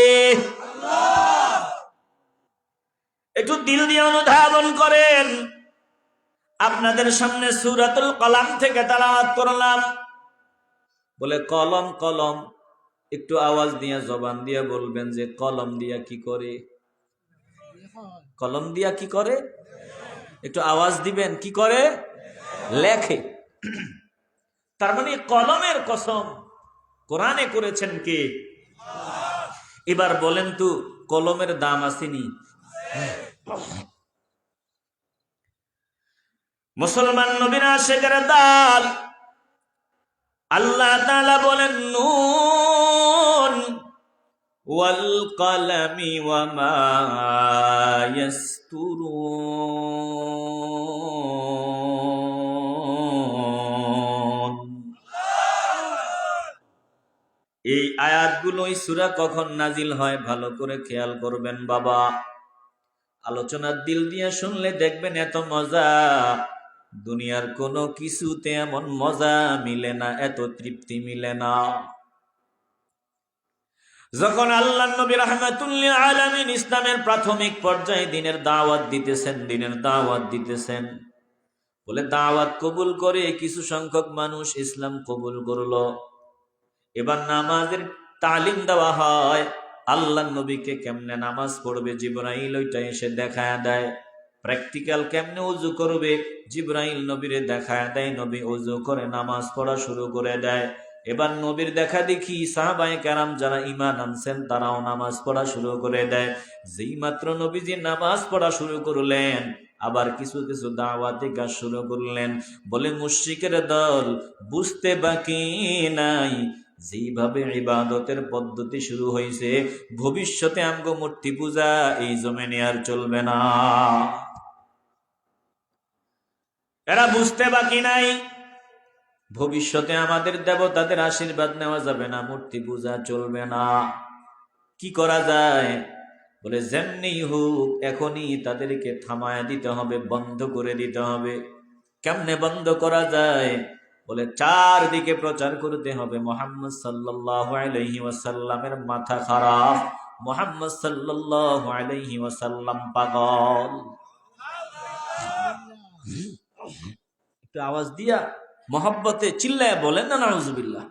আল্লাহ। একটু দিল দিয়ে অনুধাবন করেন। আপনাদের সামনে সূরাতুল কলাম থেকে তেলাওয়াত করলাম। বলে কলম কলম, একটু আওয়াজ দিয়ে জবান দিয়ে বলবেন যে কলম দিয়া কি করে? কলম দিয়া কি করে? একটু আওয়াজ দিবেন, কি করে? লেখে। তার মানে কলমের কসম কোরআনে করেছেন কে? এবার বলেন তো কলমের দাম আসেনি? মুসলমান নবীর আশিকের দল, আল্লাহ তাআলা বলেন নুন ওয়াল কলামি ওয়া মা ইয়াসতুরুন। এই আয়াতগুলো এই সূরা কখন নাজিল হয় ভালো করে খেয়াল করবেন বাবা। আলোচনার দিল দিয়ে শুনলে দেখবেন এত মজা, দুনিয়ার কোনো কিছুতে এমন মজা মিলে না, এত তৃপ্তি মিলে না। যখন আল্লাহ নবী রাহমাতুল লিল আলামিন ইসলামের প্রাথমিক পর্যায়ে দিনের দাওয়াত দিতেছেন, বলে দাওয়াত কবুল করে কিছু সংখ্যক মানুষ ইসলাম কবুল করলো। এবার নামাজের তালিম দেওয়া হয়, আল্লাহ নবীকে কেমনে নামাজ পড়বে জিবরাইল ওইটা এসে দেখায় দেয়। প্র্যাকটিক্যাল কেমনে ওযু করবে জিবরাইল নবীরে দেখায় দেয়, নবী ওযু করে নামাজ পড়া শুরু করে দেয়। এবার নবীর দেখা দেখি সাহাবায়ে কেরাম যারা ঈমান আনছেন তারাও নামাজ পড়া শুরু করে দেয়। যেই মাত্র নবীজি নামাজ পড়া শুরু করলেন, আবার কিছু কিছু দাওয়াতি কাজ শুরু করলেন। বলে মুশরিকের দল বুঝতে বাকি নাই, যেভাবে ইবাদতের পদ্ধতি শুরু হয়েছে, ভবিষ্যতে আমগো মূর্তি পূজা এই জমিনে আর চলবে না। এরা বুঝতে বাকি নাই। ভবিষ্যতে আমাদের দেবতাদের আশীর্বাদ নেওয়া যাবে না, মূর্তি পূজা চলবে না। কি করা যায়? বলে যেমনি হোক এখনই তাদেরকে থামায় দিতে হবে, বন্ধ করে দিতে হবে। কেমনে বন্ধ করা যায়? বলে চারদিকে প্রচার করতে হবে মুহাম্মদ সাল্লাল্লাহু আলাইহি ওয়াসাল্লামের মাথা খারাপ, মুহাম্মদ সাল্লাল্লাহু আলাইহি ওয়াসাল্লাম পাগল। একটু আওয়াজ দিয়া মহব্বতে চিল্লায় বলেন না নাউজুবিল্লাহ।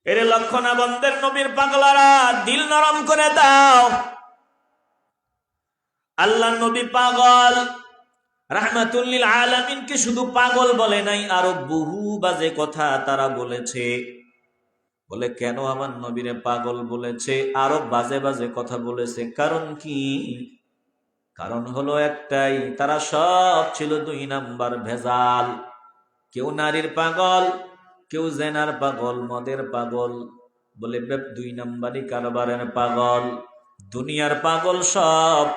এরে লক্ষণা বন্ধের নবীর পাগলারা, দিল নরম করে দাও। আল্লাহ নবী পাগল, রাহমাতুল লিল আলামিনকে শুধু পাগল বলে নাই, আরো বহু বাজে কথা তারা বলেছে। বলে কেন আমার নবীরে পাগল বলেছে? আরো বাজে বাজে কথা বলেছে। কারণ কি? কারণ হলো একটাই, তারা সব ছিল 2 নাম্বার ভেজাল। কেউ নারীর পাগল, কেউ জেনার পাগল, মদের পাগল, বলে 2 নাম্বারই কারবারের পাগল, দুনিয়ার পাগল। সব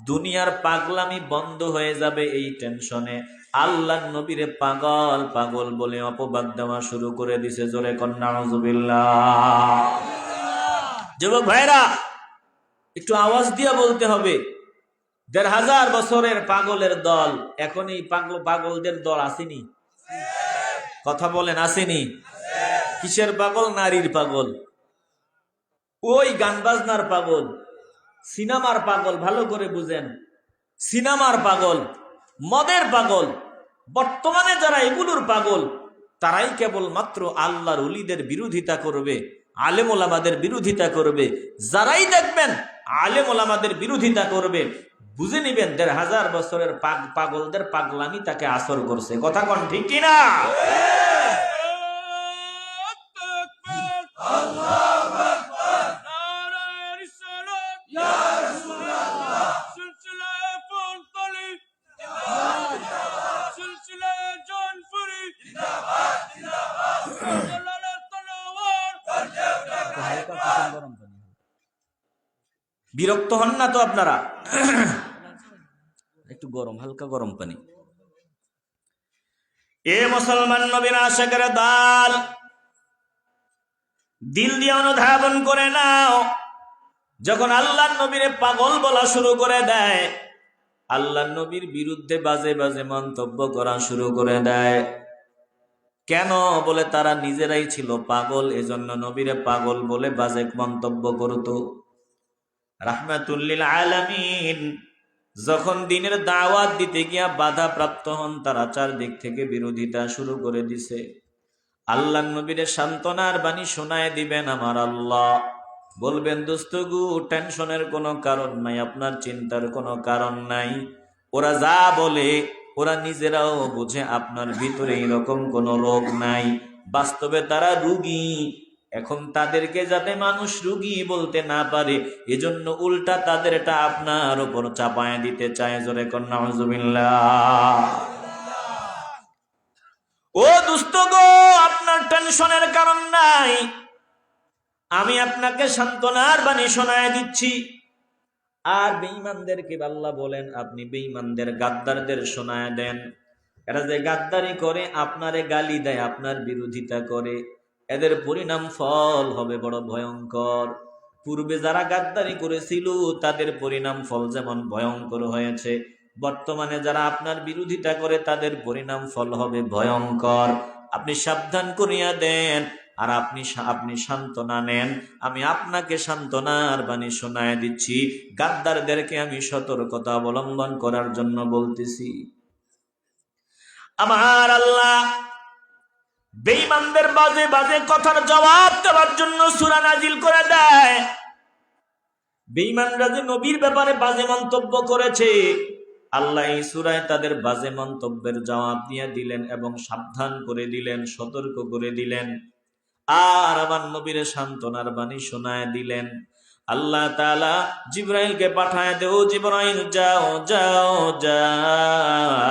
দুনিয়ার পাগলামি বন্ধ হয়ে যাবে এই টেনশনে আল্লাহর নবীরে পাগল পাগল বলে অপবাদ দেওয়া শুরু করে দিছে। জোরে কন্যা নাউজুবিল্লাহ। যুবক ভাইরা, একটু আওয়াজ দিয়া বলতে হবে, 1500 বছরের পাগলের দল, এখন এই পাগলদের দল আসেনি? কথা বলেন, আসেনি? কিসের পাগল? নারীর পাগল, ওই গান বাজনার পাগল, সিনেমার পাগল। ভালো করে বুঝেন, সিনেমার পাগল, মদের পাগল। বর্তমানে যারা এগুলোর পাগল, তারাই কেবল মাত্র আল্লাহর ওলিদের বিরোধিতা করবে, আলেম ওলামাদের বিরোধিতা করবে। যারাই দেখবেন আলেম ওলামাদের বিরোধিতা করবে, বুঝে নিবেন 1500 বছরের পাগলদের পাগলামি তাকে আসর করছে। কথা কোন ঠিক কিনা? বিরক্ত হন না তো আপনারা? একটু গরম, হালকা গরম পানি। এ মুসলমান নবীর আশিকের দল, দিল দিয়ে অনুধাবন করে নাও। যখন আল্লাহর নবীরে পাগল বলা শুরু করে দেয়, আল্লাহর নবীর বিরুদ্ধে বাজে বাজে মন্তব্য করা শুরু করে দেয়, কেন? বলে তারা নিজেরাই ছিল পাগল, এজন্য নবীরে পাগল বলে বাজে মন্তব্য করত। রাহমাতুল লিল আলামিন যখন দিনের দাওয়াত দিতে গিয়া বাধা প্রাপ্ত হন, তারা চারদিক থেকে বিরোধিতা শুরু করে দিছে। আল্লাহর নবীরে সান্ত্বনার বাণী শোনায় দিবেন আমার আল্লাহ, বলবেন দোস্তগু টেনশনের কোনো কারণ নাই, আপনার চিন্তার কোনো কারণ নাই। ওরা যা বলে ওরা নিজেরাও বুঝে আপনার ভিতরে এরকম কোনো রোগ নাই, বাস্তবে তারা রোগী। এখন তাদেরকে যাতে মানুষ রোগী বলতে না পারে, এজন্য উল্টা তাদেরটা আপনার উপর চাপায় দিতে চায়। জোরে কন্যা নাউজুবিল্লাহ। ও দোস্ত গো, আপনার টেনশনের কারণ নাই, আমি আপনাকে সান্ত্বনার বাণী শোনায় দিচ্ছি। আর বেঈমানদেরকে আল্লাহ বলেন আপনি বেঈমানদের গাদ্দারদের শোনায় দেন। এরা যে গাদ্দারি করে, আপনারে গালি দেয়, আপনার বিরোধিতা করে, এদের পরিণাম ফল হবে বড় ভয়ঙ্কর। পূর্বে যারা গাদ্দারি করেছিল তাদের পরিণাম ফল যেমন ভয়ঙ্কর হয়েছে, বর্তমানে যারা আপনার বিরোধিতা করে তাদের পরিণাম ফল হবে ভয়ঙ্কর। আপনি সাবধান করিয়া দেন, আর আপনি সান্ত্বনা নেন। আমি আপনাকে সান্ত্বনার বাণী শোনায় দিচ্ছি, গাদ্দারদেরকে আমি সতর্কতা অবলম্বন করার জন্য বলতেছি। আমার আল্লাহ বেঈমানদের বাজে বাজে কথার জবাব দেওয়ার জন্য সূরা নাজিল করে দেয়। বেঈমানরা যে নবীর ব্যাপারে বাজে মন্তব্য করেছে, আল্লাহ এই সূরায় তাদের বাজে মন্তব্যের জবাব দিয়ে দিলেন এবং সাবধান করে দিলেন, সতর্ক করে দিলেন। আর আমার নবীরে সান্ত্বনার বাণী শোনায় দিলেন। আল্লাহ তাআলা জিবরাইলকে পাঠায় দেও, জিবরাইল যাও যাও যাও,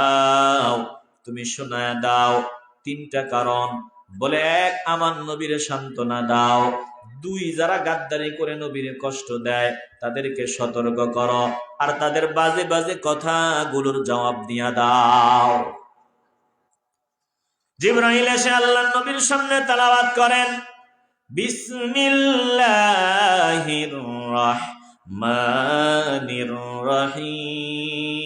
তুমি শোনায় দাও 3টা কারণ বলে এক, আমার নবীরে সান্ত্বনা দাও। দুই, যারা গাদ্দারি করে নবীরে কষ্ট দেয় তাদেরকে সতর্ক করো, আর তাদের বাজে বাজে কথাগুলোর জবাব দিয়া দাও। জিবরাইল এসে আল্লাহর নবীর সামনে তেলাওয়াত করেন, বিসমিল্লাহির রাহমানির রহিম,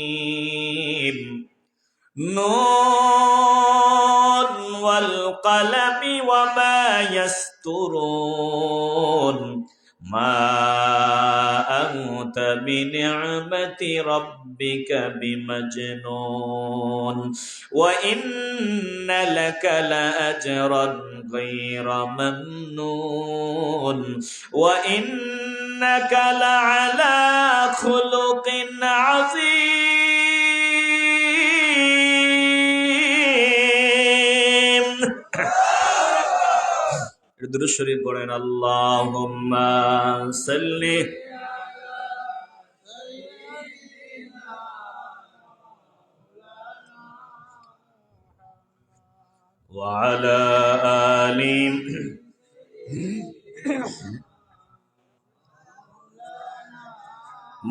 নুন ওয়াল কলমি ওয়া মা ইয়াসতুরুন, মা আনতা বিনি'মাতি রাব্বিকা বিমাজনুন, ওয়া ইন্না লাকা লাআজরান গায়রা মামনুন, ওয়া ইন্নাকা লাআলা খুলুকিন আযীম। দুরূদ শরীফ পড়েন, আল্লাহুম্মা সাল্লি ওয়া আলা আলি।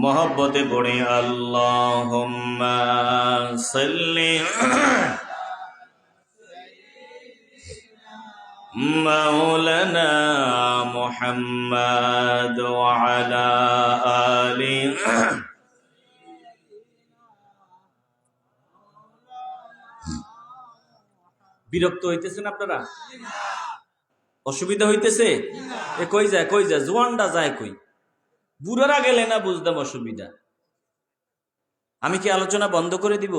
মোহব্বতে পড়ে, আল্লাহুম্মা সাল্লি মাওলানা মুহাম্মাদ ওয়া আলা আলি। বিরক্ত হইতেছেন আপনারা? অসুবিধা হইতেছে? এ কই যায়, কই যায়? জোয়ানটা যায় কই? বুড়ারা গেলে না বুঝতাম অসুবিধা। আমি কি আলোচনা বন্ধ করে দিব?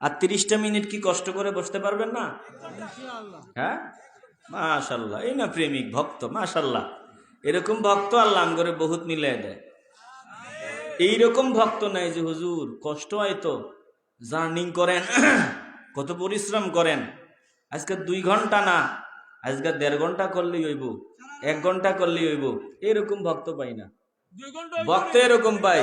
আর 30টা মিনিট কি কষ্ট করে বসতে পারবেন না? হ্যাঁ, মাশাআল্লাহ। এই না প্রেমিক ভক্ত, মাশাআল্লাহ। এরকম ভক্ত আল্লাহ করে বহুত মিলাই দেয়। এইরকম ভক্ত নাই যে হুজুর কষ্ট হয় তো জার্নিং করেন, কত পরিশ্রম করেন, আজকে 2 ঘন্টা না, আজকে 1.5 ঘন্টা করলেই হইব, 1 ঘন্টা করলেই হইব। এরকম ভক্ত পাই না। ভক্ত এরকম পাই,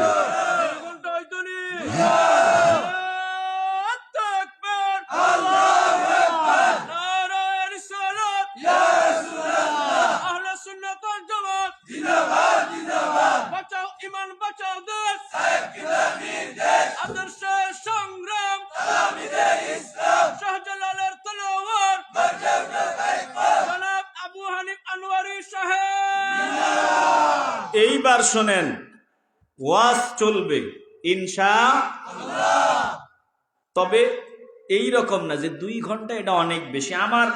এইবার শোনেন, ওয়াজ চলবে ইনশাআল্লাহ। তবে এই রকম না যে 2 ঘন্টা, এটা অনেক বেশি। আমার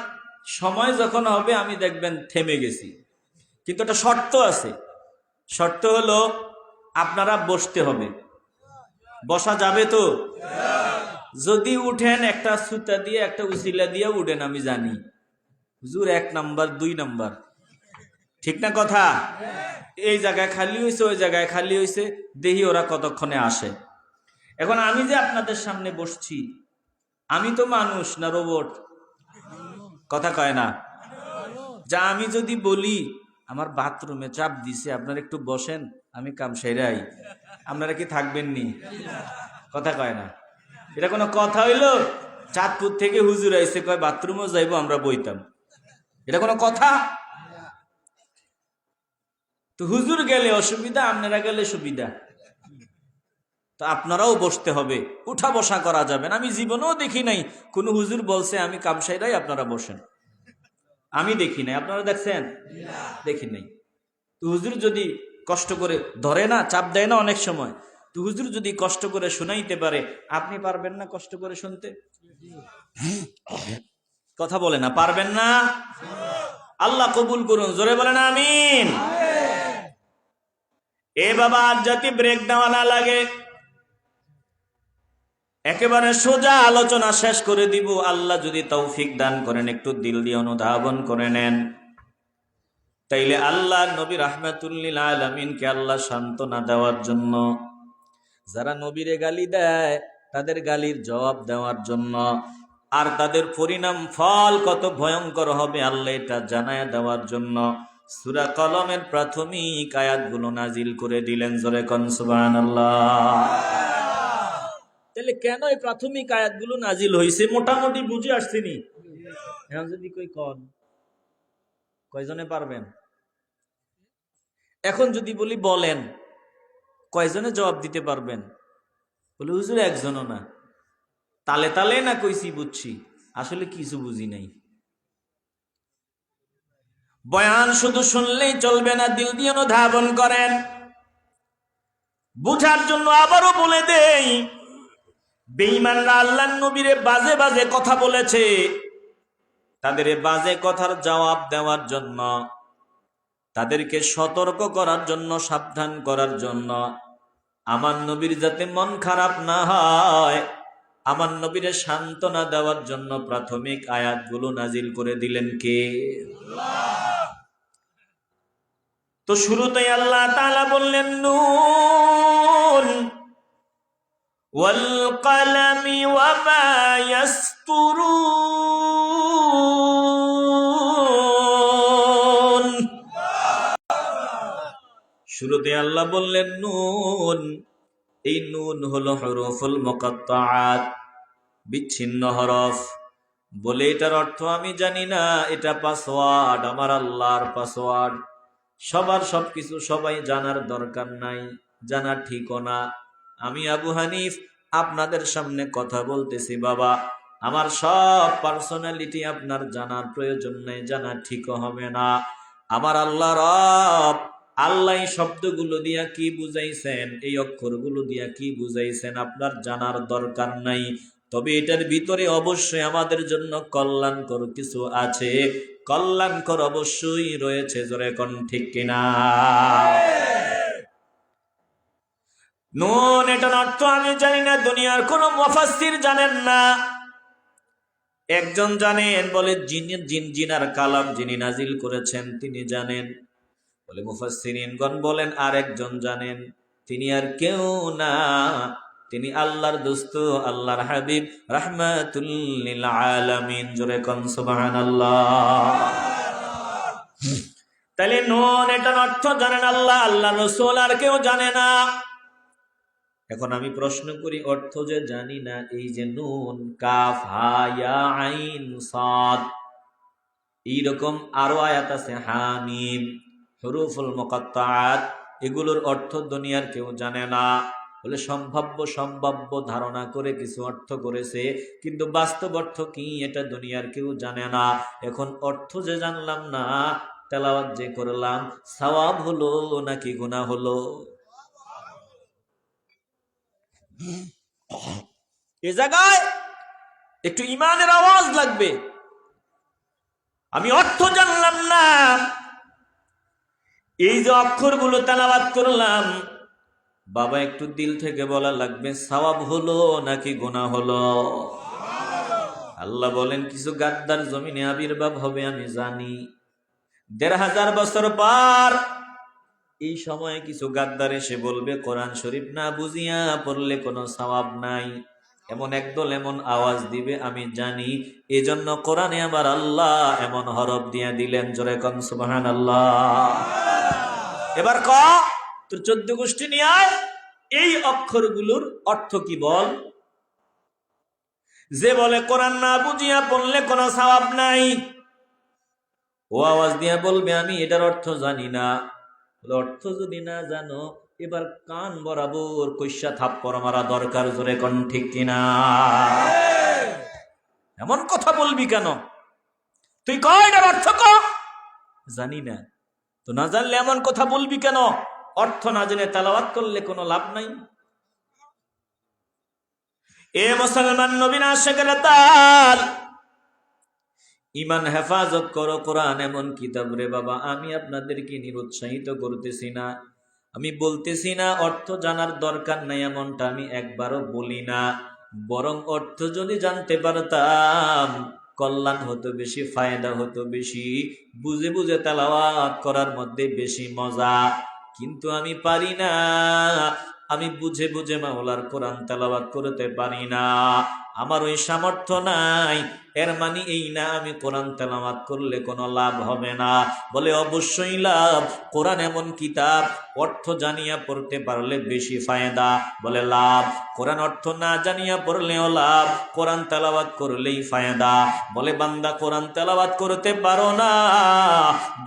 সময় যখন হবে আমি দেখবেন থেমে গেছি। কিন্তু একটা শর্ত আছে, শর্ত হলো আপনারা বসতে হবে। বসা যাবে তো? যদি উঠেন একটা সুতা দিয়ে, একটা উসিলা দিয়ে উঠেন, আমি জানি হুজুর 1 নাম্বার 2 নাম্বার, ঠিক না কথা? এই জায়গায় খালি হয়েছে, ওই জায়গায় খালি হয়েছে, দেখি ওরা কতক্ষণে আসে। এখন আমি যে আপনাদের সামনে বসছি, আমি তো মানুষ না রোবট? কথা কয় না? যা আমি যদি বলি আমার বাথরুমে চাপ দিছে, আপনারা একটু বসেন, আমি কাম সেরাই, আপনারা কি থাকবেন নি? কথা কয় না? এটা কোনো কথা হইলো? চাঁদপুর থেকে হুজুর আইছে, কয় বাথরুমও যাইবো, আমরা বইতাম। এটা কোনো কথা? তো হুজুর গেলে অসুবিধা, আপনারা গেলে সুবিধা। তো আপনারাও বসতে হবে, উঠা বসা করা যাবে না। আমি জীবনেও দেখি নাই কোন হুজুর বলছে আমি কামসাইরাই আপনারা বসেন। আমি দেখি নাই, আপনারা দেখছেন? দেখি নাই। তো হুজুর যদি কষ্ট করে ধরে না, চাপ দেয় না অনেক সময়, তো হুজুর যদি কষ্ট করে শুনাইতে পারে, আপনি পারবেন না কষ্ট করে শুনতে? কথা বলে না, পারবেন না? আল্লাহ কবুল করুন, জোরে বলেন আমিন। এ বাবা, আজ যদি ব্রেক দেওয়া না লাগে, একেবারে সোজা আলোচনা শেষ করে দিব। আল্লাহ যদি তৌফিক দান করেন, একটু দিল দিয়ে অনুধাবন করে নেন, তাইলে আল্লাহ নবী রাহমাতুল লিল আলামিনকে আল্লাহ সান্ত্বনা দেওয়ার জন্য, যারা নবীরে গালি দেয় তাদের গালির জবাব দেওয়ার জন্য, আর তাদের পরিণাম ফল কত ভয়ঙ্কর হবে আল্লাহ এটা জানায় দেওয়ার জন্য সূরা কলমের প্রাথমিক আয়াতগুলো নাজিল করে দিলেন। জোরে কোন সুবহানাল্লাহ। তাহলে কেন এই প্রাথমিক আয়াতগুলো নাজিল হয়েছে মোটামুটি বুঝে আসছেনি? এখন যদি কই কন, কয়জনে পারবেন? এখন যদি বলি বলেন, কয়জনে জবাব দিতে পারবেন? বলে হুজুর একজনও না। তালে তালে না কইছি বুঝছি, আসলে কিছু বুঝি নাই। বয়ান শুধু শুনলেই চলবে না, দিল দিয়ে অনুধাবন করেন। বুঝার জন্য আবারও বলে দেই, বেঈমানরা আল্লাহর নবীরে বাজে বাজে কথা বলেছে, তাদের বাজে কথার জবাব দেওয়ার জন্য, তাদেরকে সতর্ক করার জন্য, সাবধান করার জন্য, আমার নবীর যাতে মন খারাপ না হয়, আমার নবীরে সান্ত্বনা দেওয়ার জন্য প্রাথমিক আয়াতগুলো নাজিল করে দিলেন কে? তো শুরুতেই আল্লাহ তাআলা বললেন নুন ওয়াল কলামি ওয়া মা ইয়াসতুরুন। শুরুতে আল্লাহ বললেন নুন। এই নুন হলো হরফুল মুকাত্তাআত, বিচ্ছিন্ন হরফ। বলে এটার অর্থ আমি জানি না, এটা পাসওয়ার্ড, আমার আল্লাহর পাসওয়ার্ড। সবার সবকিছু সবাই জানার দরকার নাই, জানা ঠিকও না। আমি আবু হানিফ আপনাদের সামনে কথা বলতেছি বাবা, আমার সব পার্সোনালিটি আপনার জানার প্রয়োজন নেই, জানা ঠিকও হবে না। আমার আল্লাহ রব, আল্লাহ এই শব্দগুলো দিয়া কি বুঝাইছেন, এই অক্ষরগুলো দিয়া কি বুঝাইছেন আপনার জানার দরকার নাই। তবে এটার ভিতরে অবশ্যই আমাদের জন্য কল্যাণকর কিছু আছে, কল্যাণকর অবশ্যই রয়েছে। জোরে কোন ঠিক কিনা? নুন এটার অর্থ আমি জানি না, দুনিয়ার কোন মুফাসসির জানেন না। একজন জানেন, বলে জিনার কালাম যিনি নাজিল করেছেন তিনি জানেন। বলে মুফাসসিরিনগণ বলেন আর একজন জানেন, তিনি আর কেউ না, তিনি আল্লাহর দোস্ত, আল্লাহর হাবিব, রাহমাতুল লিল আলামিন। জোরে কোন সুবহানাল্লাহ। তাহলে নুন এটার অর্থ জানেন আল্লাহ, আল্লাহ রাসূল, আর কেউ জানে না। এখন আমি প্রশ্ন করি, অর্থ যে জানি না, এই যে নুন, কাফ, হা, ইয়া, আইন, সাদ, এইরকম আরো আয়াত আছে, হামিম, হুরুফুল মুকাত্তাআত, এগুলোর অর্থ দুনিয়ার কেউ জানে না। বলে সম্ভাব্য ধারণা করে কিছু অর্থ করেছে, কিন্তু বাস্তব অর্থ কি এটা দুনিয়ার কেউ জানে না। এখন অর্থ যে জানলাম না, তেলাওয়াত যে করলাম, সওয়াব হলো নাকি গুনাহ হলো? এ জায়গায় একটু ইমানের আওয়াজ লাগবে। আমি অর্থ জানলাম না, এই যে অক্ষরগুলো তেলাওয়াত করলাম, বাবা একটু দিল থেকে বলা লাগবে, সওয়াব হলো নাকি গুনাহ হলো? আল্লাহ বলেন কিছু গাদ্দার জমিনে আবির্ভাব হবে, আমি জানি। ১৫০০ বছর পর এই সময়ে কিছু গাদ্দার এসে বলবে কোরআন শরীফ না বুঝিয়া পড়লে কোনো সওয়াব নাই। এমন একদল এমন আওয়াজ দিবে, আমি জানি। এজন্য কোরআনে আমার আল্লাহ এমন হরফ দিয়া দিলেন। জোরে কোন সুবহানাল্লাহ। এবার ক, তোর ১৪ গোষ্ঠী নিয়ে আয়, এই অক্ষরগুলোর অর্থ কি বল। যে বলে কোরআন না বুঝিয়া পড়লে কোনো সওয়াব নাই, ও আওয়াজ দিয়া বলবে আমি এটার অর্থ জানি না। অর্থ যদি না জানো, এবার কান বরাবর কইসা থাপ্পড় মারা দরকার। জোরে কোন ঠিক কিনা? এমন কথা বলবি কেন? তুই ক এটার অর্থ ক। জানি না, তো না জানলে এমন কথা বলবি কেন? অর্থ না জেনে তেলাওয়াত করলে কোনো লাভ নাই। এ মুসলমান নবীন আশিকেরা তার ইমান হেফাজত করো। কোরআন এমন কিতাব রে বাবা, আমি আপনাদেরকে নিরুৎসাহিত করতেছি না, আমি বলতেছি না অর্থ জানার দরকার নাই, এমনটা আমি একবারও বলি না। বরং অর্থ যদি জানতে পারতাম কল্যাণ হতো বেশি, ফায়দা হতো বেশি, বুঝে বুঝে তেলাওয়াত করার মধ্যে বেশি মজা। কিন্তু আমি পারি না, আমি বুঝে বুঝে মাওলার কোরআন তেলাওয়াত করতে পারি না। আমার ওই সামর্থ্য নাই, এর মানে এই না আমি কোরআন তেলাওয়াত করলে কোনো লাভ হবে না। বলে অবশ্যই লাভ। কোরআন এমন কিতাব, অর্থ জানিয়া পড়তে পারলে বেশি ফায়দা। বলে লাভ। কোরআন অর্থ না জানিয়া পড়লেও লাভ, কোরআন তেলাওয়াত করলেই ফায়দা। বলে বান্দা কোরআন তেলাওয়াত করতে পারো না,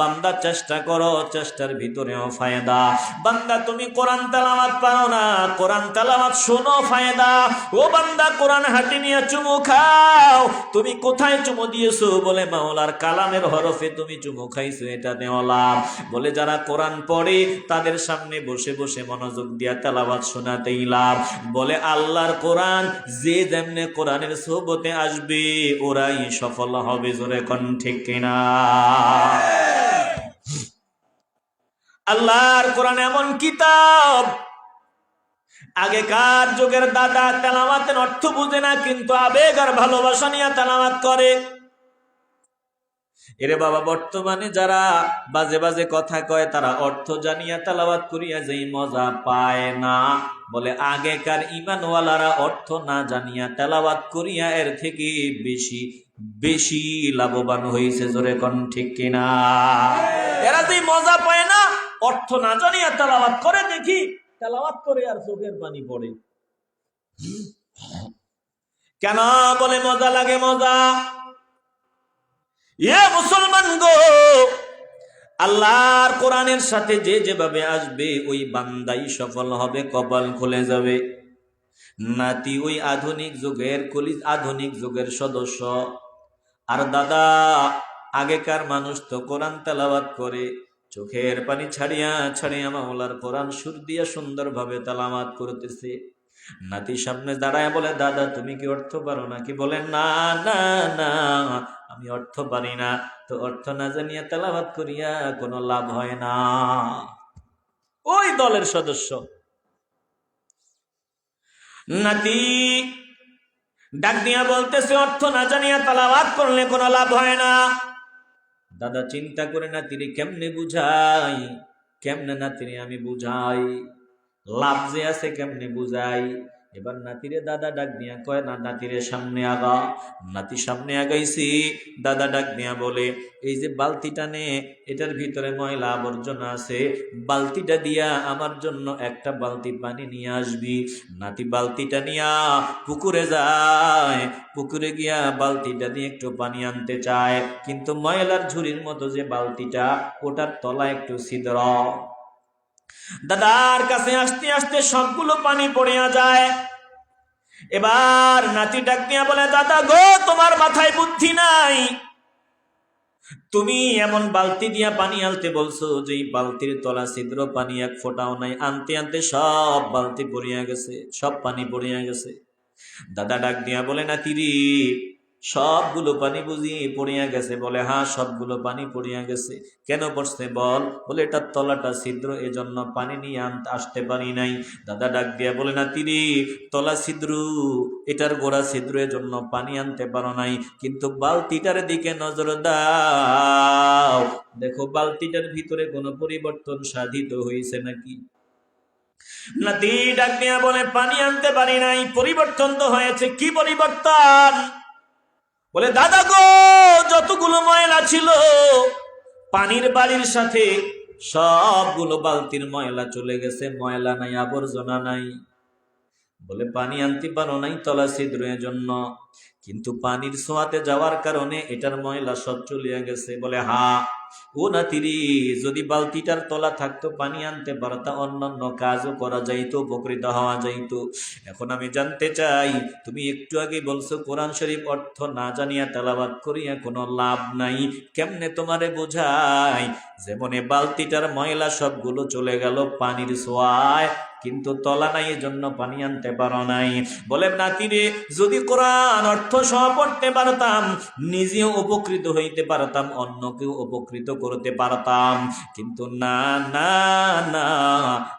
বান্দা চেষ্টা করো, চেষ্টার ভিতরেও ফায়দা। বান্দা তুমি কোরআন তেলাওয়াত পারো না, কোরআন তেলাওয়াত শোনো, ফায়দা। ও বান্দা কোরআন হাতে নিয়ে চুমু খাও, তুমি কোথায় চুমু দিয়েছো? বলে মাওলার কালামের হরফে তুমি চুমু খাইছো, এটা নেওয়া লাভ। বলে যারা কোরআন পড়ে তাদের সামনে বসে বসে মনোযোগ দিয়া তেলাওয়াত শোনাতেই লাভ। বলে আল্লাহর কোরআন যে যেমনে কোরআনের সোহবতে আসবে ওরাই সফল হবে। জোরে কোন ঠিক কিনা? আল্লাহর কোরআন এমন কিতাব, আগেকার যুগের দাদা তেলাওয়াতের অর্থ বুঝে না, কিন্তু আবেগ আর ভালোবাসা নিয়ে তেলাওয়াত করে। এরে বাবা, বর্তমানে যারা বাজে বাজে কথা কয় তারা অর্থ জানিয়া তেলাওয়াত করিয়া যেই মজা পায় না, বলে আগেকার ঈমানওয়ালারা অর্থ না জানিয়া তেলাওয়াত করিয়া এর থেকে বেশি বেশি লাভবান হয়েছে। জোরে কোন ঠিক কিনা? এরা যেই মজা পায় না, অর্থ না জানিয়া তেলাওয়াত করে, দেখি তেলাওয়াত করে আর চোখের পানি পড়ে। কেন? বলে মজা লাগে। মজা। এ মুসলমান গো, আল্লাহর কোরআনের সাথে যে যেভাবে আসবে ওই বান্দাই সফল হবে, কপাল খুলে যাবে। নাতি ওই আধুনিক যুগের আধুনিক যুগের সদস্য। আর দাদা আগেকার মানুষ তো কোরআন তেলাওয়াত করে চোখের পানি ছাড়িয়া ছাড়িয়া মাওলার কোরআন সুর দিয়া সুন্দরভাবে তেলাওয়াত করতেছে। নাতি সামনে দাঁড়ায় বলে, দাদা তুমি কি অর্থ পারো নাকি? বলে না না না, আমি অর্থ পারি না। তো অর্থ না জানিয়া তেলাওয়াত করিয়া কোনো লাভ হয় না। ওই দলের সদস্য। নাতি ডাক দিয়া বলতেছে, অর্থ না জানিয়া তেলাওয়াত করলে কোনো লাভ হয় না। দাদা চিন্তা করে নাতিরে কেমনে বুঝাই, কেমনে নাতিরে আমি বুঝাই, লাভ যে আছে কেমনে বুঝাই। এবার নাতিরে দাদা ডাক দিয়া কয়, না নাতিরে সামনে আগা। নাতি সামনে আগাইছি। দাদা ডাক দিয়া বলে, এই যে বালতিটা নে, এটার ভিতরে ময়লা আবর্জনা আছে, বালতিটা দিয়া আমার জন্য একটা বালতি পানি নিয়ে আসবি। নাতি বালতিটা নিয়া পুকুরে যায়। পুকুরে গিয়া বালতিটা দিয়ে একটু পানি আনতে চায়, কিন্তু ময়লার ঝুড়ির মতো যে বালতিটা, ওটার তলা একটু ছিদ্র। দাদার কাছে আসতে আসতে সবগুলো পানি পড়িয়া যায়। এবার নাতি ডাক দিয়া বলে, দাদা গো, তোমার মাথায় বুদ্ধি নাই? তুমি এমন বালতি দিয়া পানি আনতে বলছো যে বালতির তলা ছিদ্র, পানি এক ফোঁটাও নাই। আনতে আনতে সব বালতি পড়িয়া গেছে, সব পানি পড়িয়া গেছে। দাদা ডাক দিয়া বলে, নাতিরি সবগুলো পানি বুঝি পড়িয়া গেছে? বলে হ্যাঁ, সবগুলো পানি পড়িয়া গেছে। কেন পড়ছে বল? বলে এটার তলাটা ছিদ্র, এজন্য পানি নিয়ে আসতে পারি নাই। দাদা ডাক দিয়া বলে, নাতিরি তলা ছিদ্র, এটার গোড়া ছিদ্র, এজন্য পানি আনতে পারো নাই, কিন্তু বালতিটার দিকে নজর দাও, দেখো বালতিটার ভিতরে কোনো পরিবর্তন সাধিত হয়েছে নাকি। নাতি ডাক দিয়া বলে, পানি আনতে পারি নাই, পরিবর্তন তো হয়েছে। কি পরিবর্তন? বলে, দাদা গো, যতগুলো ময়লা ছিল পানির বাড়ির সাথে সবগুলো বালতির ময়লা চলে গেছে, ময়লা নাই, আবর্জনা নাই। বলে পানি আনতে পারো নাই তলা ছিদ্রের জন্য, কিন্তু পানির ছোঁয়াতে যাওয়ার কারণে এটার ময়লা সব চলিয়া গেছে। বলে হ্যাঁ। ও নাতিরি, যদি বালতিটার তলা থাকতো, পানি আনতে পারতা, অন্যান্য কাজও করা যাইতো, উপকৃত হওয়া যাইতো। এখন আমি জানতে চাই, তুমি একটু আগে বলছো কোরআন শরীফ অর্থ না জানিয়া তেলাওয়াত করিয়া কোনো লাভ নাই। কেমনে তোমারে বোঝাই? যেমনে বালতিটার ময়লা সবগুলো চলে গেল পানির ছোঁয়ায়, কিন্তু তলা নাই, এজন্য পানি আনতে পারো নাই। বলে নাতিরে, যদি কোরআন অর্থ সহ পড়তে পারতাম, নিজেও উপকৃত হইতে পারতাম, অন্যকেও উপকৃত করতে পারতাম, কিন্তু না না না,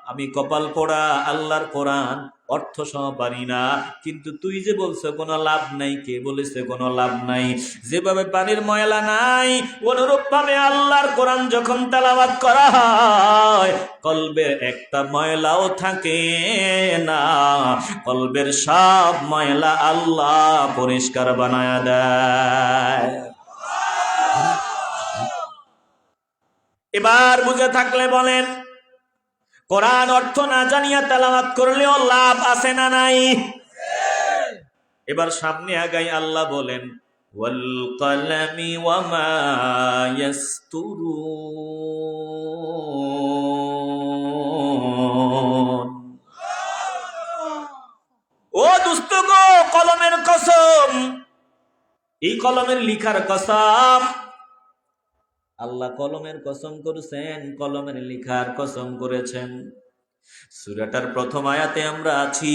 আমি কপাল পোড়া, আল্লাহর কোরআন অর্থ সহ পারি না, কিন্তু তুই যে বলছো কোনো লাভ নাই, কে বলেছে কোনো লাভ নাই? যেভাবে পানির ময়লা নাই, অনুরূপ ভাবে আল্লাহর কোরআন যখন তেলাওয়াত করা হয় কলবের একটা ময়লাও থাকে না, কলবের সব ময়লা আল্লাহ পরিষ্কার বানায়া দেয়। এবার বুঝে থাকলে বলেন, কোরআন অর্থ না জানিয়া তেলাওয়াত করলেও লাভ আছে না নাই? এবার সামনে আগাই, আল্লাহ বলেন ওয়াল কলামি ওয়া মা ইয়াসতুরুন। ও দোস্ত গো, কলমের কসম, এই কলমের লিখার কসম। আল্লাহ কলমের কসম করেছেন, কলমের লিখার কসম করেছেন। সূরাটার প্রথম আয়াতে আমরা আছি।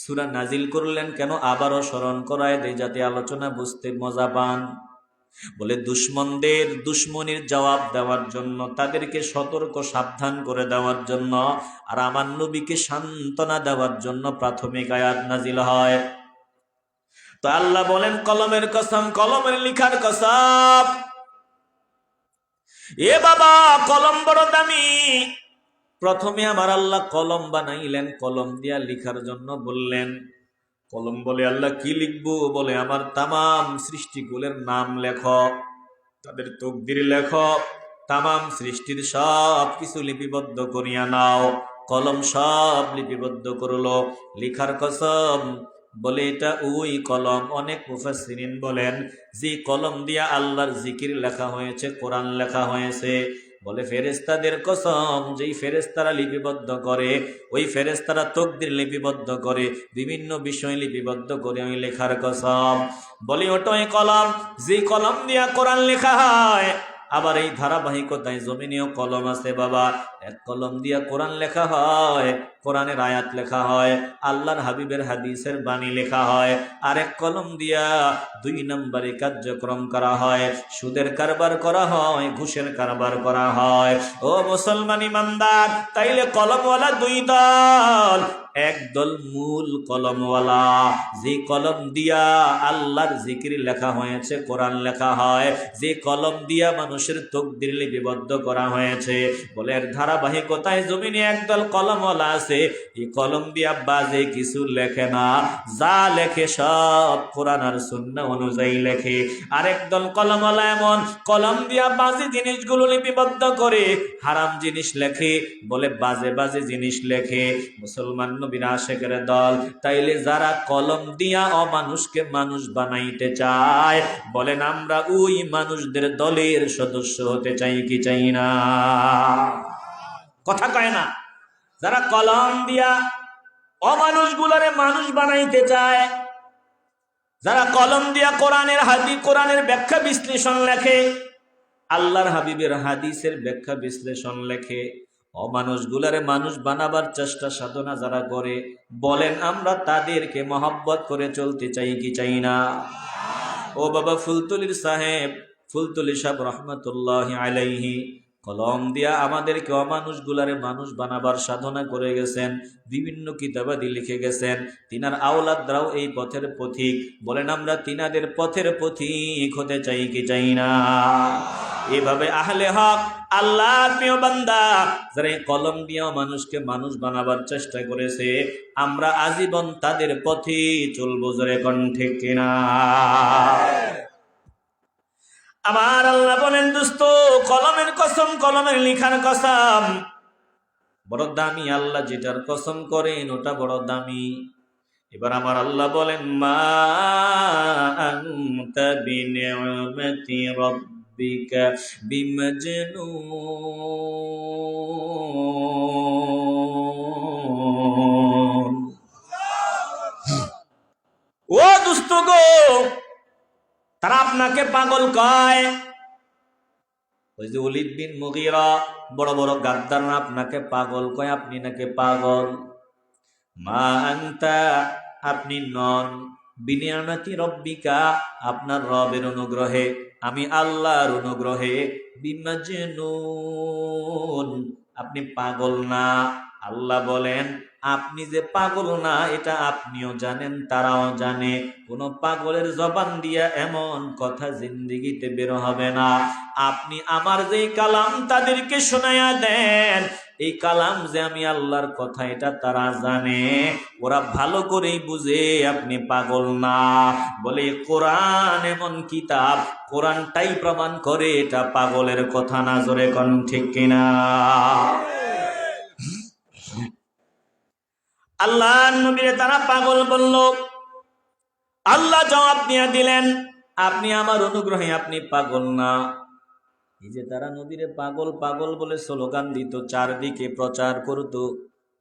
সূরা নাজিল করলেন কেন? আবারও স্মরণ করায় দেয় যাতে আলোচনা বুঝতে মজা পান। বলে দুশমনদের দুশমনির জবাব দেওয়ার জন্য, তাদেরকে সতর্ক সাবধান করে দেওয়ার জন্য, আর আমার নবীকে সান্ত্বনা দেওয়ার জন্য প্রাথমিক আয়াত নাজিল হয়। তো আল্লাহ বলেন কলমের কসম, কলমের লিখার কসম। এ বাবা, কলম বড় দামি। প্রথমে আমার আল্লাহ কলম বানাইলেন, কলম দিয়া লিখার জন্য বললেন। কলম বলে আল্লাহ কি লিখবো? বলে আমার তামাম সৃষ্টিগুলোর নাম লেখো, তাদের তকদির লেখো, তামাম সৃষ্টির সব কিছু লিপিবদ্ধ করিয়া নাও। কলম সব লিপিবদ্ধ করলো। লিখার কসম, বলে এটা ওই কলম। অনেক মুফাসসিরিন বলেন যে কলম দিয়া আল্লাহর জিকির লেখা হয়েছে, কোরআন লেখা হয়েছে। বলে ফেরেশতাদের কসম, যেই ফেরেশতারা লিপিবদ্ধ করে, ওই ফেরেশতারা তকদির লিপিবদ্ধ করে, বিভিন্ন বিষয় লিপিবদ্ধ করে, ওই লেখার কসম। বলি ওটাই কলম, যে কলম দিয়া কোরআন লেখা হয়। আবার এই ধারাবাহিকতায় জমিনেও কলম আছে বাবা। এক কলম দিয়া কোরআন লেখা হয়, কোরআনের আয়াত লেখা হয়, আল্লাহর হাবিবের হাদিসের বাণী লেখা হয়। আর এক কলম দিয়া 2 নম্বরে কার্যক্রম করা হয়, সুদের কারবার করা হয়, ঘুষের কারবার করা হয়। ও মুসলমান ইমানদার, তাইলে কলমওয়ালা 2 দল। এক দল মূল কলমওয়ালা, যে কলম দিয়া আল্লাহর জিকির লেখা হয়েছে, কোরআন লেখা হয়, যে কলম দিয়া মানুষের তকদির লিপিবদ্ধ করা হয়েছে। বলে এর ধারাবাহিকতায় জমিনে একদল কলমওয়ালা আছে, এই কলম দিয়া বাজে কিছু লেখে না, যা লেখে সব কোরআন আর সুন্নাহ অনুযায়ী লেখে। আরেক দল কলমওয়ালা এমন, কলম দিয়া বাজে জিনিসগুলো লিপিবদ্ধ করে, হারাম জিনিস লেখে, বলে বাজে বাজে জিনিস লেখে। মুসলমান নবীর আশেকের দল। তাইলে যারা কলম দিয়া অমানুষকে মানুষ বানাইতে চায়, বলেন আমরা ওই মানুষদের দলের সদস্য হতে চাই কি চাই না? কথা কয় না? যারা কলম দিয়া অমানুষগুলারে মানুষ বানাইতে চায়, যারা কলম দিয়া কোরআনের ব্যাখ্যা বিশ্লেষণ লেখে, আল্লাহর হাবিবের হাদিসের ব্যাখ্যা বিশ্লেষণ লেখে, অমানুষগুলারে মানুষ বানাবার চেষ্টা সাধনা যারা করে, বলেন আমরা তাদেরকে মহব্বত করে চলতে চাই কি চাই না? ও বাবা ফুলতলির সাহেব, ফুলতলি সাহেব রহমতুল্লাহ আলাইহি কলম দিয়া আমাদেরকে অমানুষগুলারে মানুষ বানাবার সাধনা করে গেছেন, বিভিন্ন কিতাবাদি লিখে গেছেন। তিনার আওলাদরাও এই পথের পথিক। বলেন আমরা তিনাদের পথের পথিক হতে চাই কি চাই না? এভাবে আহলে হক, আল্লাহর প্রিয় বান্দা, যারা কলম দিয়ে মানুষকে মানুষ বানাবার চেষ্টা করেছে, আমরা আজীবন তাদের পথে চলবো। জোরে কণ্ঠে কিনা? আমার আল্লাহ বলেন দোস্ত, কলমের কসম, কলমের লিখার কসম। বড় দামি। আল্লাহ যেটার কসম করেন ওটা বড় দামি। এবার আমার আল্লাহ বলেন মা আনতা বিনিআমাতি রাব্বিকা বিমাজনুন। ও দোস্ত গো, তারা আপনাকে পাগল কয়। ওই যে ওলীদ বিন মুগীরা, বড় বড় গাদ্দাররা আপনাকে পাগল কয়, আপনি নাকি পাগল। মা আনতা, আপনি নন, বিনিআমাতি রব্বিকা, আপনার রবের অনুগ্রহে, আমি আল্লাহর অনুগ্রহে, বিমাজনুন, আপনি পাগল না। আল্লাহ বলেন, আপনি যে পাগল না এটা আপনিও জানেন, তারাও জানে। কোন পাগলের জবান দিয়া এমন কথা জিন্দেগিতে বের হবে না। আপনি আমার যে কালাম তাদেরকে শোনায়া দেন, এই কালাম যে আমি আল্লাহর কথা এটা তারা জানে, ওরা ভালো করেই বুঝে আপনি পাগল না। বলে কোরআন এমন কিতাব, কোরআনটাই প্রমাণ করে এটা পাগলের কথা না। জোরে কোন ঠিক কিনা? আল্লাহ নবীরে তারা পাগল বলল। আল্লাহ জবাব দিয়ে দিলেন, আপনি আমার অনুগ্রহে আপনি পাগল না। এই যে তারা নবীরে পাগল পাগল বলে স্লোগান দিত, চারদিকে প্রচার করত,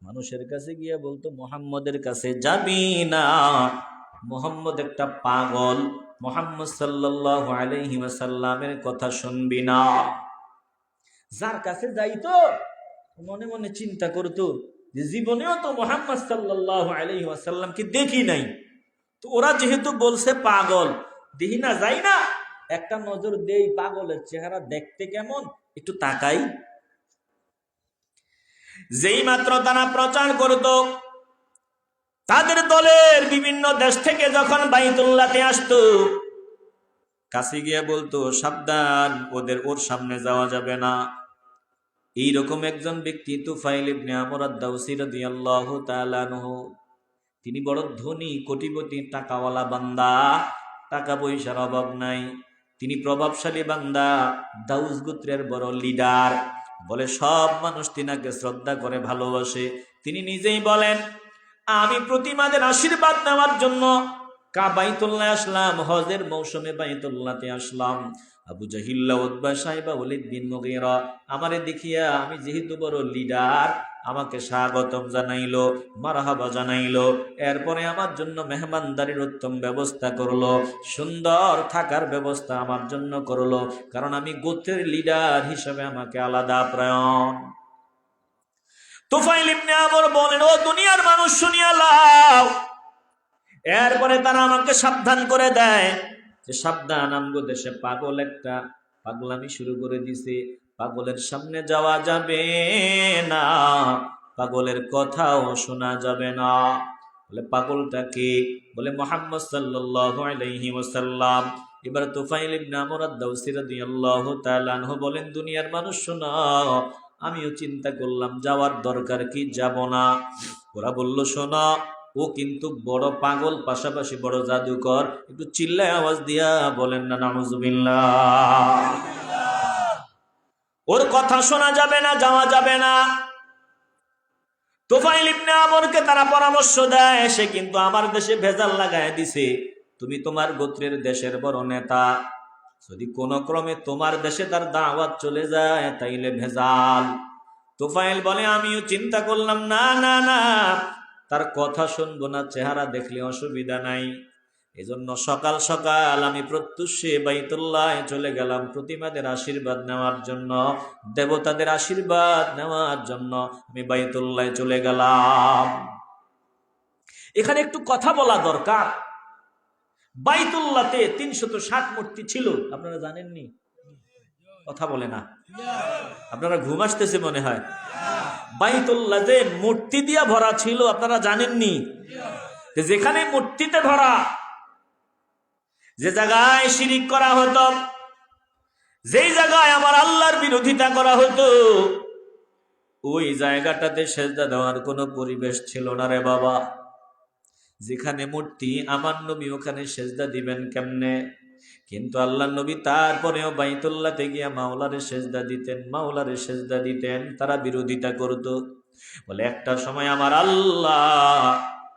মানুষের কাছে গিয়ে বলতো মুহাম্মদের কাছে যাবি না, মুহাম্মদ একটা পাগল, মুহাম্মদ সাল্লাল্লাহু আলাইহি ওয়াসাল্লামের কথা শুনবি না। যার কাছে যাইতো মনে মনে চিন্তা করতো যে জীবনেও তো মুহাম্মদ সাল্লাল্লাহু আলাইহি ওয়াসাল্লামকে দেখি নাই, তো ওরা যেহেতু বলছে পাগল, দেখি না যাই না, একটা নজর দেই পাগলের চেহারা দেখতে কেমন, একটু তাকাই। যেই মাত্র তারা প্রচার করত, তাদের দলের বিভিন্ন দেশ থেকে যখন বাইতুল্লাহতে আসতো, কাছে গিয়ে বলতো সাবধান, ওর সামনে যাওয়া যাবে না। এইরকম একজন ব্যক্তি তুফাইল ইবনে আমর আদ-দাওসী রাদিয়াল্লাহু তাআলা আনহু, তিনি বড় ধনী কোটিপতি টাকাওয়ালা বান্দা, টাকা পয়সার অভাব নাই, তিনি প্রভাবশালী বান্দা, দাউস গোত্রের বড় লিডার। বলে সব মানুষ তিনাকে শ্রদ্ধা করে ভালোবাসে। তিনি নিজেই বলেন, আমি প্রতিমাদের আশীর্বাদ নেওয়ার জন্য বাইতুল্লাহ আসলাম, হজের মৌসুমে বাইতুল্লাহতে আসলাম। আবু জাহিল, উতবা, সাইবা, ওয়ালিদ বিন মুগীরা আমারে দেখিয়া, আমি যেহেতু বড় লিডার, আমাকে স্বাগতম জানাইলো, মারহাবা জানাইলো। এরপরে আমার জন্য মেহমানদারির উত্তম ব্যবস্থা করলো, সুন্দর থাকার ব্যবস্থা আমার জন্য করলো, কারণ আমি গোত্রের লিডার হিসেবে আমাকে আলাদা আপ্যায়ন। তুফাইল ইবনে আমর বলেন, ও দুনিয়ার মানুষ শুনিয়া লাও। এরপরে তারা আমাকে সাবধান করে দেয় যে সাবধান, আমগো দেশে পাগল একটা পাগলামি শুরু করে দিছে, পাগলের সামনে যাওয়া যাবে না, পাগলের কথাও শোনা যাবে না। বলে পাগলটা কে? বলে মুহাম্মদ সাল্লাল্লাহু আলাইহি ওয়াসাল্লাম। এবার তুফাইল ইবনে আমর আদ-দাওসী রাদিয়াল্লাহু তাআলা আনহু বলেন, দুনিয়ার মানুষ শোনো, আমিও চিন্তা করলাম যাওয়ার দরকার কি, যাব না। ওরা বলল, শোনো, ও কিন্তু বড় পাগল, পাশাপাশি বড় জাদুকর, একটু চিল্লায় আওয়াজ দিয়া বলেন না নাউযুবিল্লাহ। ওর কথা শোনা যাবে না, যাওয়া যাবে না। তুফাইল ইবনে আমরকে তারা পরামর্শ দেয়, সে কিন্তু আমার দেশে ভেজাল লাগায় দিছে, তুমি তোমার গোত্রের দেশের বড় নেতা, যদি কোন ক্রমে তোমার দেশে তার দাওয়াত চলে যায় তাইলে ভেজাল। তুফাইল বলে, আমিও চিন্তা করলাম, না না না, তার কথা শুনবো না, চেহারা দেখলে অসুবিধা নাই। এজন্য সকাল সকাল আমি প্রত্যুষে বাইতুল্লাহ চলে গেলাম প্রতিমাদের আশীর্বাদ নেওয়ার জন্য, দেবতাদের আশীর্বাদ নেওয়ার জন্য আমি বাইতুল্লাহ চলে গেলাম। এখানে একটু কথা বলা দরকার। বাইতুল্লাহতে 360 মূর্তি ছিল, আপনারা জানেননি? কথা বলে না, আপনারা ঘুম আসতেছে মনে হয়। বাইতুল্লাহ যে মূর্তি দিয়া ভরা ছিল, আপনারা জানেননি? যেখানে মূর্তিতে ভরা, যে জায়গায় শিরিক করা হতো, যেই জায়গায় আমার আল্লাহর বিরোধিতা করা হতো, ওই জায়গাটাতে সেজদা দেওয়ার কোনো পরিবেশ ছিল না রে বাবা। যেখানে মূর্তি, আমার নবী ওখানে সেজদা দিবেন কেমনে? কিন্তু আল্লাহ নবী তারপরেও বাইতুল্লাহতে গিয়া মাওলারে সেজদা দিতেন, মাওলারে সেজদা দিতেন। তারা বিরোধিতা করত। বলে একটা সময় আমার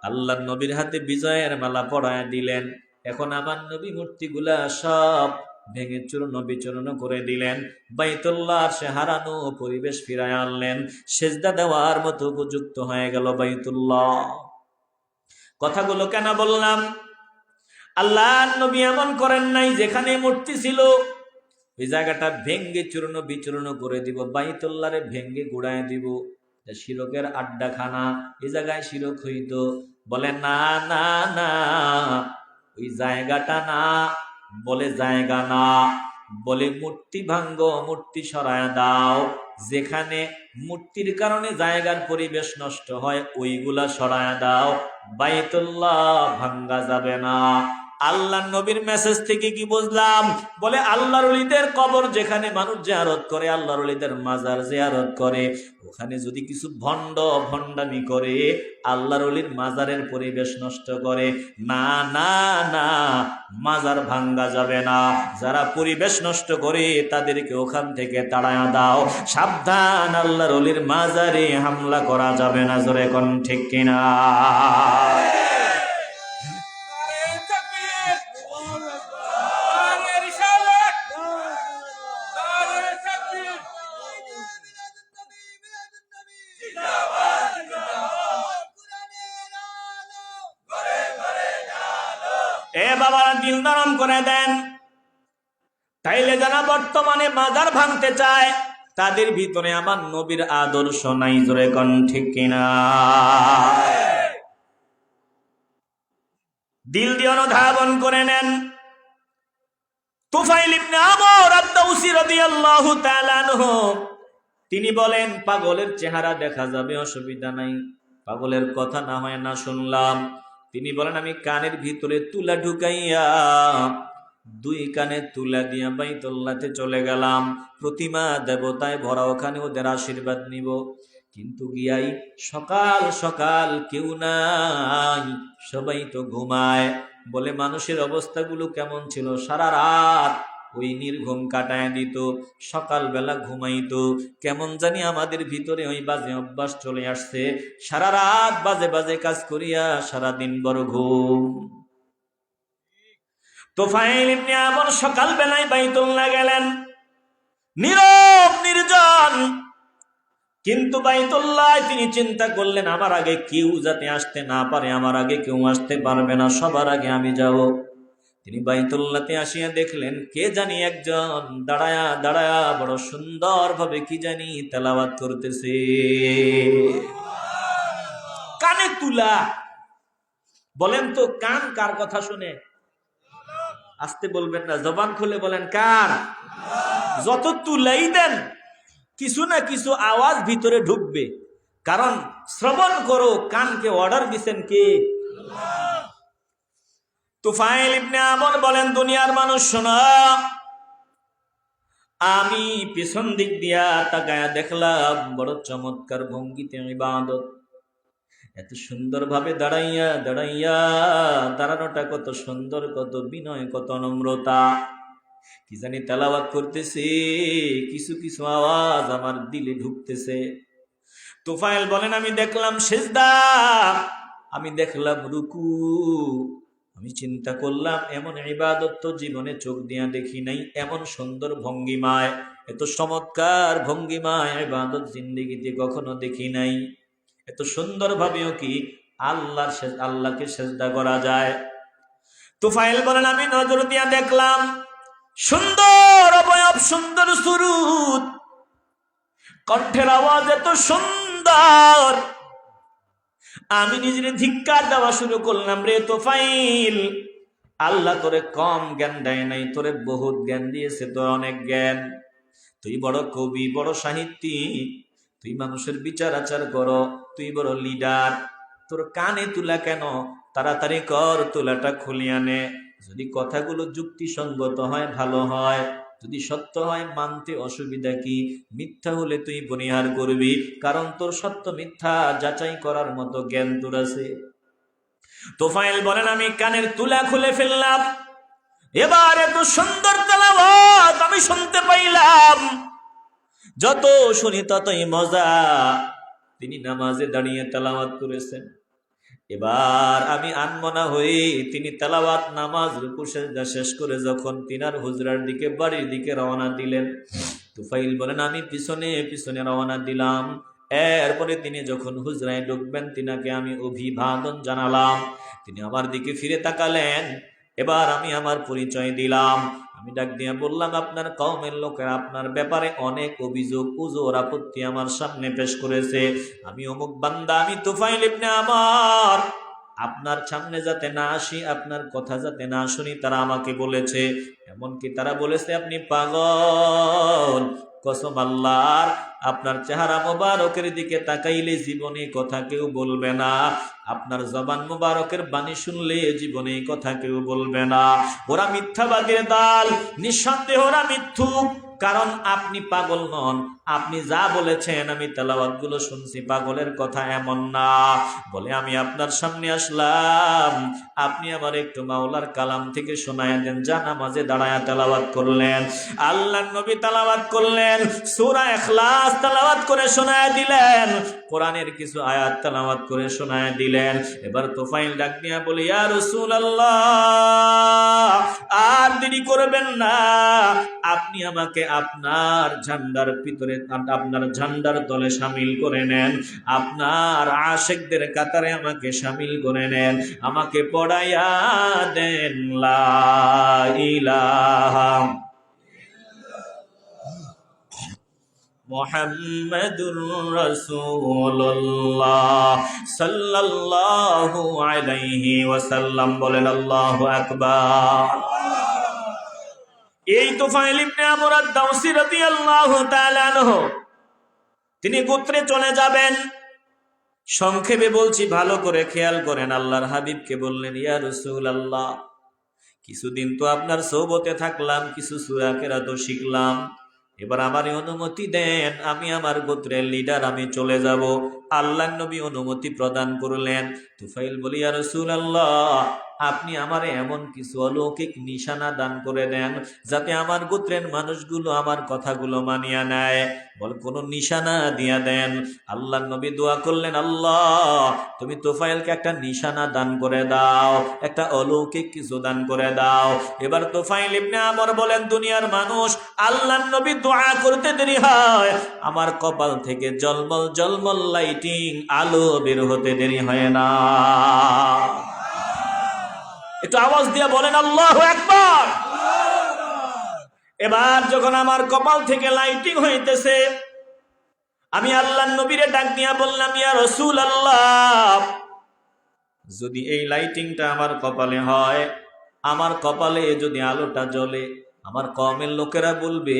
আল্লাহ নবীর হাতে বিজয়ের মালা পরায় দিলেন। এখন আমার নবী মূর্তিগুলা সব ভেঙে চূর্ণ বিচূর্ণ করে দিলেন, বাইতুল্লাহর সে হারানো পরিবেশ ফিরায় আনলেন, সেজদা দেওয়ার মতো উপযুক্ত হয়ে গেল বাইতুল্লাহ। কথাগুলো কেন বললাম? আল্লাহ নবী এমন করেন নাই যেখানে মূর্তি ছিল ওই জায়গাটা ভেঙ্গে চূর্ণ বিচূর্ণ করে দিব, বাইতুল্লাহরে ভেঙ্গে গুড়ায় দিব, শিরকের আড্ডাখানা, এই জায়গায় শিরক হইত। বলে না না না, ওই জায়গাটা না, বলে জায়গা না, বলে মূর্তি ভাঙ্গ, মূর্তি সরায় দাও, যেখানে মূর্তির কারণে জায়গার পরিবেশ নষ্ট হয় ওইগুলা সরায়া দাও, বাইতুল্লাহ ভাঙ্গা যাবে না। আল্লাহ নবীর মেসেজ থেকে কি বুঝলাম? বলে আল্লাহর ওলিদের কবর যেখানে মানুষ জিয়ারত করে, আল্লাহর ওলিদের মাজার জিয়ারত করে, ওখানে যদি কিছু ভণ্ডামি করে, আল্লাহর ওলির মাজারের পরিবেশ নষ্ট করে, না না না, মাজার ভাঙ্গা যাবে না। যারা পরিবেশ নষ্ট করে তাদেরকে ওখান থেকে তাড়ায়া দাও, সাবধান, আল্লাহর ওলির মাজারে হামলা করা যাবে না। জোরে কোন ঠিক কিনা? এ বাবারা দিল নরম করে দেন। তাইলে যারা বর্তমানে মাজার ভাঙতে চায় তাদের ভিতরে আমার নবীর আদর্শ নাই। জোরে কোন ঠিক কিনা? দিল দিয়ে অনুধাবন করে নেন। তুফাইল ইবনে আমর আদ-দাউসী রাদিয়াল্লাহু তাআলা আনহু তিনি বলেন, পাগলের চেহারা দেখা যাবে, অসুবিধা নাই, পাগলের কথা না হয় না শুনলাম। তিনি বলেন, আমি কানের ভিতরে তুলা ঢুকাইয়া 2 কানে তুলা দিয়া বাইতুল্লাহতে চলে গেলাম, প্রতিমা দেবতায় ভরা, ওখানে ওদের আশীর্বাদ নিব। কিন্তু গিয়াই সকাল সকাল কেউ নাই, সবাই তো ঘুমায়। বলে মানুষের অবস্থাগুলো কেমন ছিল? সারা রাত ওই নির্ঘুম কাটায় দিত, সকালবেলা ঘুমাইতো। কেমন জানি আমাদের ভিতরে ওই বাজে অভ্যাস চলে আসছে, সারা রাত বাজে বাজে কাজ করিয়া সারাদিন বড় ঘুম। তুফাইল ইবনে আমর সকালবেলায় বাইতুল্লাহ গেলেন, নীরব নির্জন। কিন্তু বাইতুল্লাহ তিনি চিন্তা করলেন, আমার আগে কেউ যাতে আসতে না পারে, আমার আগে কেউ আসতে পারবে না, সবার আগে আমি যাব। তিনি বাইতুল্লাহতে আসিয়া দেখলেন কে জানি একজন দাঁড়ায়া দাঁড়ায়া বড় সুন্দর ভাবে কি জানি তেলাওয়াত করতেছে, কানে তুলা। বলেন তো কান কার কথা শুনে? আস্তে বলবেন না, জবান খুলে বলেন কার? যত তুলাই দেন কিছু না কিছু আওয়াজ ভিতরে ঢুকবে, কারণ শ্রবণ করো, কানকে অর্ডার দিচ্ছেন কে? তুফাইল ইবনে আমর বলেন, দুনিয়ার মানুষ শোনা, আমি পিছন দিক দিয়া তাকায়া দেখলাম বড় চমৎকার ভঙ্গিতে ইবাদত, এত সুন্দর ভাবে দাঁড়াইয়া দাঁড়াইয়া, দাঁড়ানোটা কত সুন্দর, কত বিনয়, কত নম্রতা, কি জানি তেলাওয়াত করতেছে, কিছু কিছু আওয়াজ আমার দিলে ঢুকতেছে। তুফাইল বলেন, আমি দেখলাম সিজদা, আমি দেখলাম রুকু, আমি চিন্তা করলাম এমন ইবাদত তো জীবনে চোখ দিয়া দেখি নাই, এমন সুন্দর ভঙ্গিমায়, এত চমৎকার ভঙ্গিমায় ইবাদত জিন্দেগিতে কখনো দেখি নাই। এত সুন্দর ভাবেও কি আল্লাহকে সিজদা করা যায়? তুফাইল বলেন, আমি নজর দিয়া দেখলাম সুন্দর অবয়ব, সুন্দর সুরুত, কণ্ঠের আওয়াজ এত সুন্দর, আমি নিজের ধিক্কার দেওয়া শুরু করলাম, রে তুফাইল, আল্লাহ তোরে কম জ্ঞান দেয় নাই, তোরে বহুত জ্ঞান দিয়েছে, তোর অনেক জ্ঞান, তুই বড় কবি, বড় সাহিত্যিক, তুই মানুষের বিচার আচার করো, তুই বড় লিডার, তোর কানে তুলা কেন? তাড়াতাড়ি কর, তুলাটা খুলিয়া নে। যদি কথাগুলো যুক্তিসঙ্গত হয় ভালো হয়, যদি সত্য হয় মানতে অসুবিধা কি? মিথ্যা হলে তুই পরিহার করবি, কারণ তোর সত্য মিথ্যা যাচাই করার মতো জ্ঞান তোর আছে। তুফাইল বলেন, আমি কানের তুলা খুলে ফেললাম, এবার এত সুন্দর তেলাওয়াত আমি শুনতে পাইলাম, যত শুনি ততই মজা। তিনি নামাজে দাঁড়িয়ে তেলাওয়াত করেছেন, এবার আমি আনমনা হয়ে তিনি তেলাওয়াত নামাজ রুকু সিজদা শেষ করে যখন তিনার হুজরার দিকে, বাড়ির দিকে রওনা দিলেন, তুফাইল বলেন, আমি পিছনে পিছনে রওনা দিলাম। এরপরে তিনি যখন হুজরায় ঢুকবেন, তিনাকে আমি অভিবাদন জানালাম, তিনি আমার দিকে ফিরে তাকালেন, এবার আমি আমার পরিচয় দিলাম, আমি ডাক দিয়ে বললাম, আপনার কওমের লোকেরা আপনার ব্যাপারে অনেক অভিযোগ, উজর, আপত্তি আমার সামনে পেশ করেছে, আমি অমুক বান্দা, আমি তুফাইল ইবনে আমর, আপনার সামনে যাতে না আসি, আপনার কথা যাতে না শুনি, তারা আমাকে বলেছে, এমনকি তারা বলেছে আপনি পাগল, কসম আল্লাহর, আপনার চেহারা মোবারকের দিকে তাকাইলে জীবনে কথা কেউ বলবে না, আপনার জবান মোবারকের বাণী শুনলে জীবনে কথা কেউ বলবে না। ওরা মিথ্যাবাদীর দল, নিঃসন্দেহ ওরা মিথ্যুক। কারণ আপনি পাগল নন, আপনি যা বলেছেন আমি তেলাওয়াত গুলো শুনছি, পাগলের কথা এমন না। বলে আমি আপনার সামনে আসলাম, আপনি আমার একটু মাওলার কালাম থেকে শোনায়া দেন। যা নামাজে দাঁড়ায়া তেলাওয়াত করলেন, আল্লাহর নবী তেলাওয়াত করলেন, সূরা ইখলাস তেলাওয়াত করে শোনায়া দিলেন, কোরআনের কিছু আয়াত তেলাওয়াত করে শোনায়া দিলেন। এবার তোফাইল ডাক দিয়া বলে, ইয়া রাসূলুল্লাহ, আর দেরি করবেন না, আপনি আমাকে আপনার ঝান্ডার ভিতরে, আপনার ঝান্ডার তলে শামিল করে নেন, আপনার আশিকদের কাতারে আমাকে শামিল করে নেন, আমাকে পড়াইয়া দেন লা ইলাহা মুহাম্মাদুর রাসূলুল্লাহ সাল্লাল্লাহু আলাইহি ওয়াসাল্লাম। বলেন আল্লাহু আকবার। এই তুফাইল ইবনে আমর আদ-দাওসী রাদিয়াল্লাহু তাআলা আনহু তিনি গোত্রে চলে যাবেন। সংক্ষেপে বলছি, ভালো করে খেয়াল করেন। আল্লাহর হাবিবকে বললেন, ইয়া রাসূলুল্লাহ, কিছুদিন তো আপনার সোহবতে থাকলাম, কিছু সূরা কেরাত শিখলাম, এবার আমারে অনুমতি দেন, আমি আমার গোত্রের লিডার, আমি চলে যাব। আল্লাহর নবী অনুমতি প্রদান করলেন। তুফাইল বলি, ইয়া রাসূলুল্লাহ, আপনি আমারে এমন কিছু অলৌকিক নিশানা দান করে দেন যাতে আমার গোত্রের মানুষগুলো আমার কথাগুলো মানিয়া নেয়। বল, কোন নিশানা দিয়া দেন। আল্লাহর নবী দোয়া করলেন, আল্লাহ তুমি তোফাইলকে একটা নিশানা দান করে দাও, একটা অলৌকিক কিছু দান করে দাও। এবার তোফাইল ইবনে আমর বলেন, দুনিয়ার মানুষ, আল্লাহর নবী দোয়া করতে দেরি হয়, আমার কপাল থেকে জলমল জলমল লাইটিং আলো বের হতে দেরি হয় না। একটু আওয়াজ দিয়ে বলেন আল্লাহু আকবার। এবার যখন আমার কপাল থেকে লাইটিং হইতেছে, আমি আল্লাহর নবীরে ডাক দিয়া বললাম, ইয়া রাসূলুল্লাহ, যদি এই লাইটিংটা আমার কপালে হয়, আমার কপালে যদি আলোটা জ্বলে, আমার কওমের লোকেরা বলবে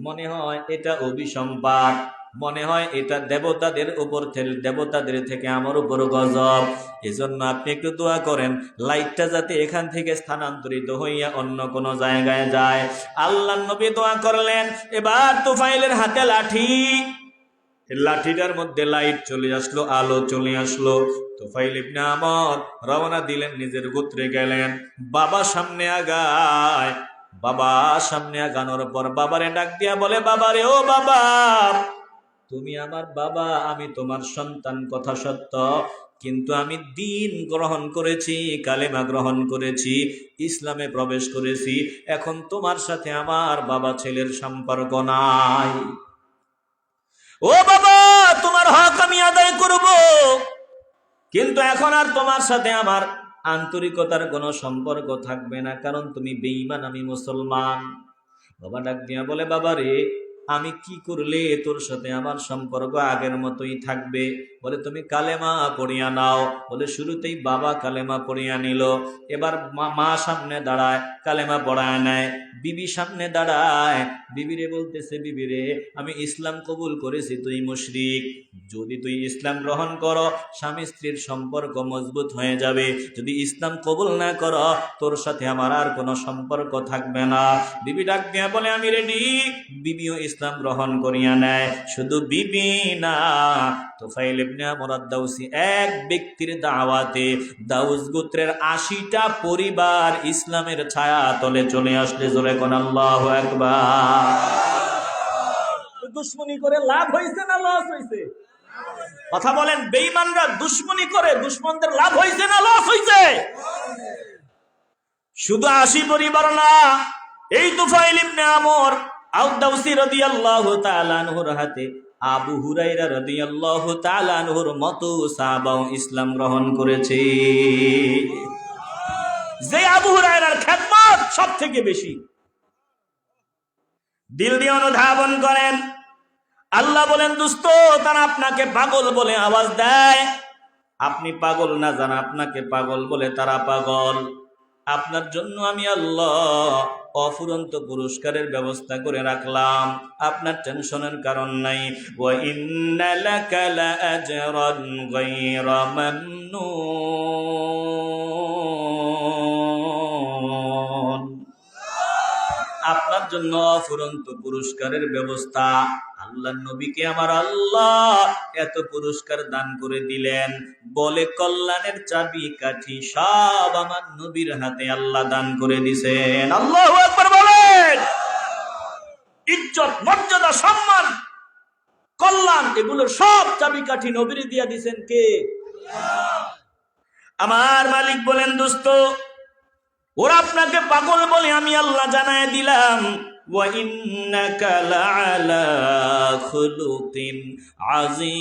মনে হয় এটা অভিসম্পাত, মনে হয় এটা দেবতাদের উপর থেকে, দেবতাদের থেকে আমার উপর গজব। এজন্য আপনি একটু দোয়া করেন, লাইটটা যাতে এখান থেকে স্থানান্তরিত হইয়া অন্য কোন জায়গায় যায়। আল্লাহর নবী দোয়া করলেন। এবার তুফাইলের হাতে লাঠি, লাঠিটার মধ্যে লাইট চলে আসলো, আলো চলে আসলো। তুফাইল ইবনে আমর রওনা দিলেন, নিজের গোত্রে গেলেন। বাবা সামনে আগায়, বাবা সামনে আগানোর পর বাবারে ডাক দিয়া বলে, বাবারে, ও বাবা, তুমি আমার বাবা, আমি তোমার সন্তান, কথা সত্য, কিন্তু আমি দ্বীন গ্রহণ করেছি, কালেমা গ্রহণ করেছি, ইসলামে প্রবেশ করেছি, এখন তোমার সাথে আমার বাবা ছেলের সম্পর্ক নাই। ও বাবা, তোমার হক আমি আদায় করব, কিন্তু এখন আর তোমার সাথে আমার আন্তরিকতার কোনো সম্পর্ক থাকবে না, কারণ তুমি বেঈমান, আমি মুসলমান। বাবা ডাক দিয়া বলে, বাবা রে, আমি কি করলে তোর সাথে আমার সম্পর্ক আগের মতোই থাকবে? বলে, তুমি কালেমা পড়িয়া নাও। বলে, শুরুতেই বাবা কালেমা পড়িয়া নিল। এবার মা সামনে দাঁড়ায়, কালেমা পড়ায় নেয়। বিবি সামনে দাঁড়ায়, বিবিরে বলতেছে, বিবিরে, আমি ইসলাম কবুল করেছি, তুই মুশরিক, যদি তুই ইসলাম গ্রহণ করো স্বামী স্ত্রীর সম্পর্ক মজবুত হয়ে যাবে, যদি ইসলাম কবুল না করো তোর সাথে আমার আর কোনো সম্পর্ক থাকবে না। বিবি ডাক দিয়া বলে, আমি রেডি। বিবিও ইসলাম গ্রহণ করিয়া নেয়। শুধু বিবি না, তুফাইল ইবনে আমর আদ-দাওসী এক ব্যক্তির দাওয়াতে দাউস গোত্রের ৮০টা পরিবার ইসলামের ছায়া তলে চলে আসলে। জোরে কোন আল্লাহু আকবার। দুশ্মনী করে লাভ হয়েছে না লস হয়েছে? কথা বলেন। বেঈমানরা দুশ্মনী করে, দুশ্মনদের লাভ হয়েছে না লস হয়েছে? শুধু ৮০ পরিবার না, এই তুফাইল ইবনে আমর আদ-দাওসী রাদিয়াল্লাহু তাআলা আনহুর হাতে আবু হুরায়রা রাদিয়াল্লাহু তাআলা আনহুর মতো সাহাবাও ইসলাম গ্রহণ করেছে। যে আবু হুরায়রার খেদমত সবথেকে বেশি। দিল দিয়ে অনুধাবন করেন। আল্লাহ বলেন, দোস্ত, তারা আপনাকে পাগল বলে আওয়াজ দেয়, আপনি পাগল না জানা, আপনাকে পাগল বলে তারা পাগল। আপনার জন্য আমি আল্লাহ অফুরন্ত পুরস্কারের ব্যবস্থা করে রাখলাম, আপনার টেনশনের কারণ নাই। ওয়া ইন্না লাকা লাআজরান গায়রা মামনুন। আপনার জন্য অফুরন্ত পুরস্কারের ব্যবস্থা। আল্লাহ নবীকে আমার আল্লাহ এত পুরস্কার দান করে দিলেন, বলে কল্যাণের চাবি কাঠি সব আমার নবীর হাতে আল্লাহ দান করে দিছেন। আল্লাহু আকবার বলেন। ইজ্জত, মর্যাদা, সম্মান, কল্যাণ এগুলোর সব চাবি কাঠি নবীর দিয়া দিছেন কে? আমার মালিক বলেন, দোস্ত ওরা আপনাকে পাগল বলে আমি আল্লাহ জানায় দিলাম। ওয়া ইন্নাকা লাআলা খুলুকিন আযীম।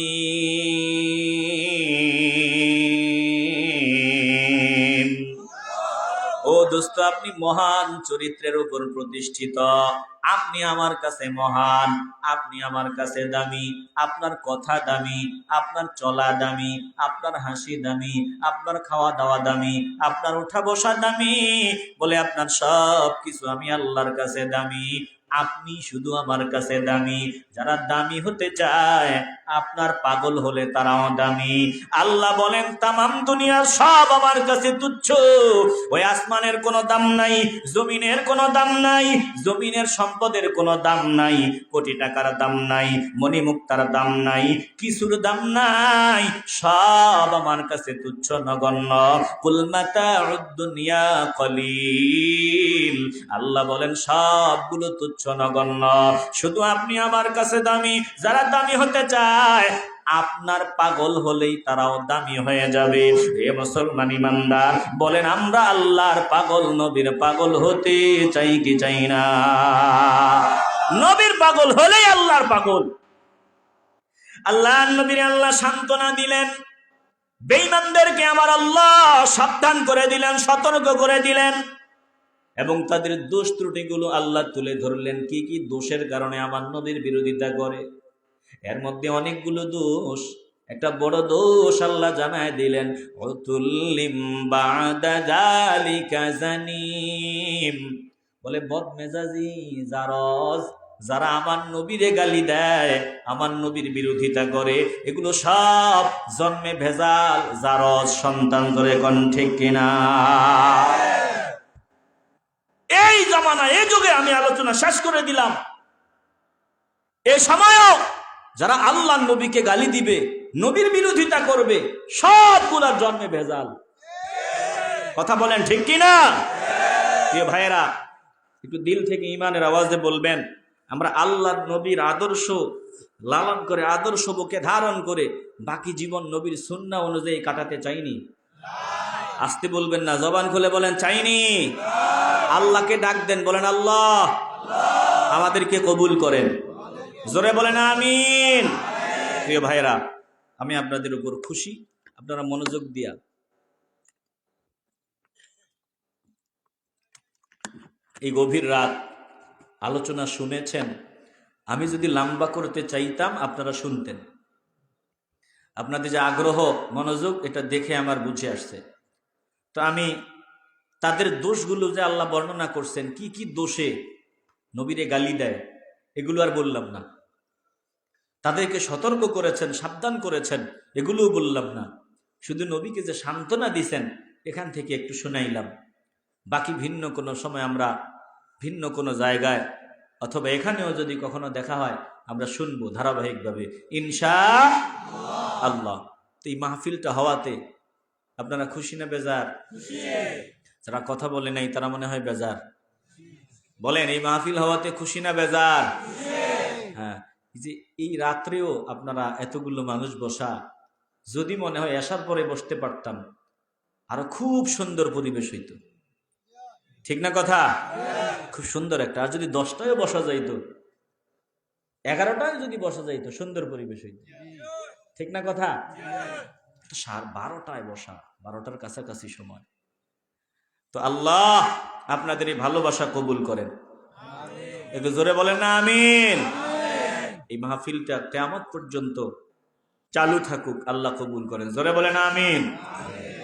ও দোস্ত, আপনি মহান চরিত্রের উপর প্রতিষ্ঠিত, আপনি আমার কাছে মহান, আপনি আমার কাছে দামি, আপনার কথা দামি, আপনার চলা দামি, আপনার হাসি দামি, আপনার খাওয়া দাওয়া দামি, আপনার উঠা বসা দামি, বলে আপনার সব কিছু আমি আল্লাহর কাছে দামি, আপনি শুধু আমার কাছে দামি। যারা দামি হতে চায় আপনার পাগল হলে তারাও দামি। আল্লাহ বলেন তামাম দুনিয়ার সব আমার কাছে তুচ্ছ। ওই আসমানের কোনো দাম নাই, জমিনের কোনো দাম নাই, জমিনের সম্পদের কোনো দাম নাই, কোটি টাকার দাম নাই, মণিমুক্তার দাম নাই, কিছুর দাম নাই, সব আমার কাছে তুচ্ছ নগণ্য। কুল মাতাউদ দুনিয়া কলিল। আল্লাহ বলেন সবগুলো তুচ্ছ নগণ্য, শুধু আপনি আমার কাছে দামি। যারা দামি হতে চায় আপনার পাগল হলেই তারাও দামি হয়ে যাবে। হে মুসলমান ইমানদার, বলেন আমরা আল্লাহর পাগল, নবীর পাগল হতে চাই কি চাই না? নবীর পাগল হলেই আল্লাহর পাগল। আল্লাহ নবীর আল্লাহ সান্ত্বনা দিলেন, বেঈমানদেরকে আমার আল্লাহ সাবধান করে দিলেন, সতর্ক করে দিলেন, এবং তাদের দোষ ত্রুটিগুলো আল্লাহ তুলে ধরলেন। কি কি দোষের কারণে আমার নবীর বিরোধিতা করে। এর মধ্যে অনেকগুলো দোষ, একটা বড় দোষ আল্লাহ জানায় দিলেন, উতুল্লিম বাদা যালিকা জানিম। বলে বদমেজাজি, জারজ, যারা আমার নবীরে গালি দেয়, আমার নবীর বিরোধিতা করে, এগুলো সব জন্মে ভেজাল, জারজ সন্তান। ধরে কোন ঠিক কিনা? এই জামানা, এই যুগে আমি আলোচনা শেষ করে দিলাম। এই সময়ও যারা আল্লাহ নবীকে গালি দিবে, নবীর বিরোধিতা করবে, সবগুলার জন্মে ভেজাল। কথা বলেন ঠিক কিনা? প্রিয় ভাইয়েরা, একটু দিল থেকে ইমানের আওয়াজে বলবেন, আমরা আল্লাহ নবীর আদর্শ লালন করে, আদর্শ বুকে ধারণ করে বাকি জীবন নবীর সুন্নাহ অনুযায়ী কাটাতে চাইনি? আসতে বলবেন না, জবান খুলে বলেন চাইনি। আল্লাহকে ডাক দেন, বলেন আল্লাহ আমাদেরকে কবুল করেন। জোরে বলেন আমিন। প্রিয় ভাইরা, আমি আপনাদের উপর খুশি, আপনারা মনোযোগ দিয়া এই গভীর রাত আলোচনা শুনেছেন। আমি যদি লম্বা করতে চাইতাম আপনারা শুনতেন। আপনাদের যে আগ্রহ, মনোযোগ, এটা দেখে আমার বুঝে আসছে। তো আমি তাদের দোষগুলো যে আল্লাহ বর্ণনা করছেন, কি কি দোষে নবীরে গালি দেয়, এগুলো আর বললাম না। তাদেরকে সতর্ক করেছেন, সাবধান করেছেন, এগুলোও বললাম না। শুধু নবীকে যে সান্ত্বনা দিছেন এখান থেকে একটু শোনাইলাম। বাকি ভিন্ন কোনো সময় আমরা ভিন্ন কোনো জায়গায় অথবা এখানেও যদি কখনো দেখা হয় আমরা শুনবো ধারাবাহিকভাবে ইনশাআল্লাহ। তো এই মাহফিলটা হওয়াতে আপনারা খুশি না বেজার? যারা কথা বলে নাই তারা মনে হয় বেজার। বলেন, এই মাহফিল হওয়াতে খুশি না বেজার? হ্যাঁ, যে এই রাত্রেও আপনারা এতগুলো মানুষ বসা, যদি মনে হয় আসার পরে বসতে পারতাম আরো খুব সুন্দর পরিবেশ হইতো। ঠিক না কথা? খুব সুন্দর একটা। আর যদি 10টায় বসা যাইতো, 11টায় যদি বসা যাইতো, সুন্দর পরিবেশ হইতো। ঠিক না কথা? 12টায় বসা, 12টার কাছাকাছি সময়। তো আল্লাহ আপনাদের এই ভালোবাসা কবুল করেন। একটু জোরে বলেন না আমিন। এই মাহফিলটা কিয়ামত পর্যন্ত চালু থাকুক, আল্লাহ কবুল করেন। জোরে বলেন আমিন।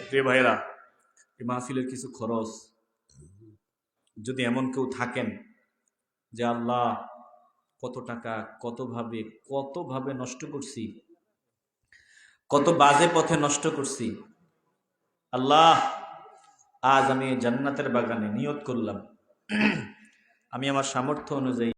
প্রিয় ভাইরা, এই মাহফিলের কিছু খরচ যদি এমন কেউ থাকেন যে আল্লাহ কত টাকা কতভাবে নষ্ট করছি, কত বাজে পথে নষ্ট করছি, আল্লাহ আজ আমি জান্নাতের বাগানে নিয়ত করলাম আমি আমার সামর্থ্য অনুযায়ী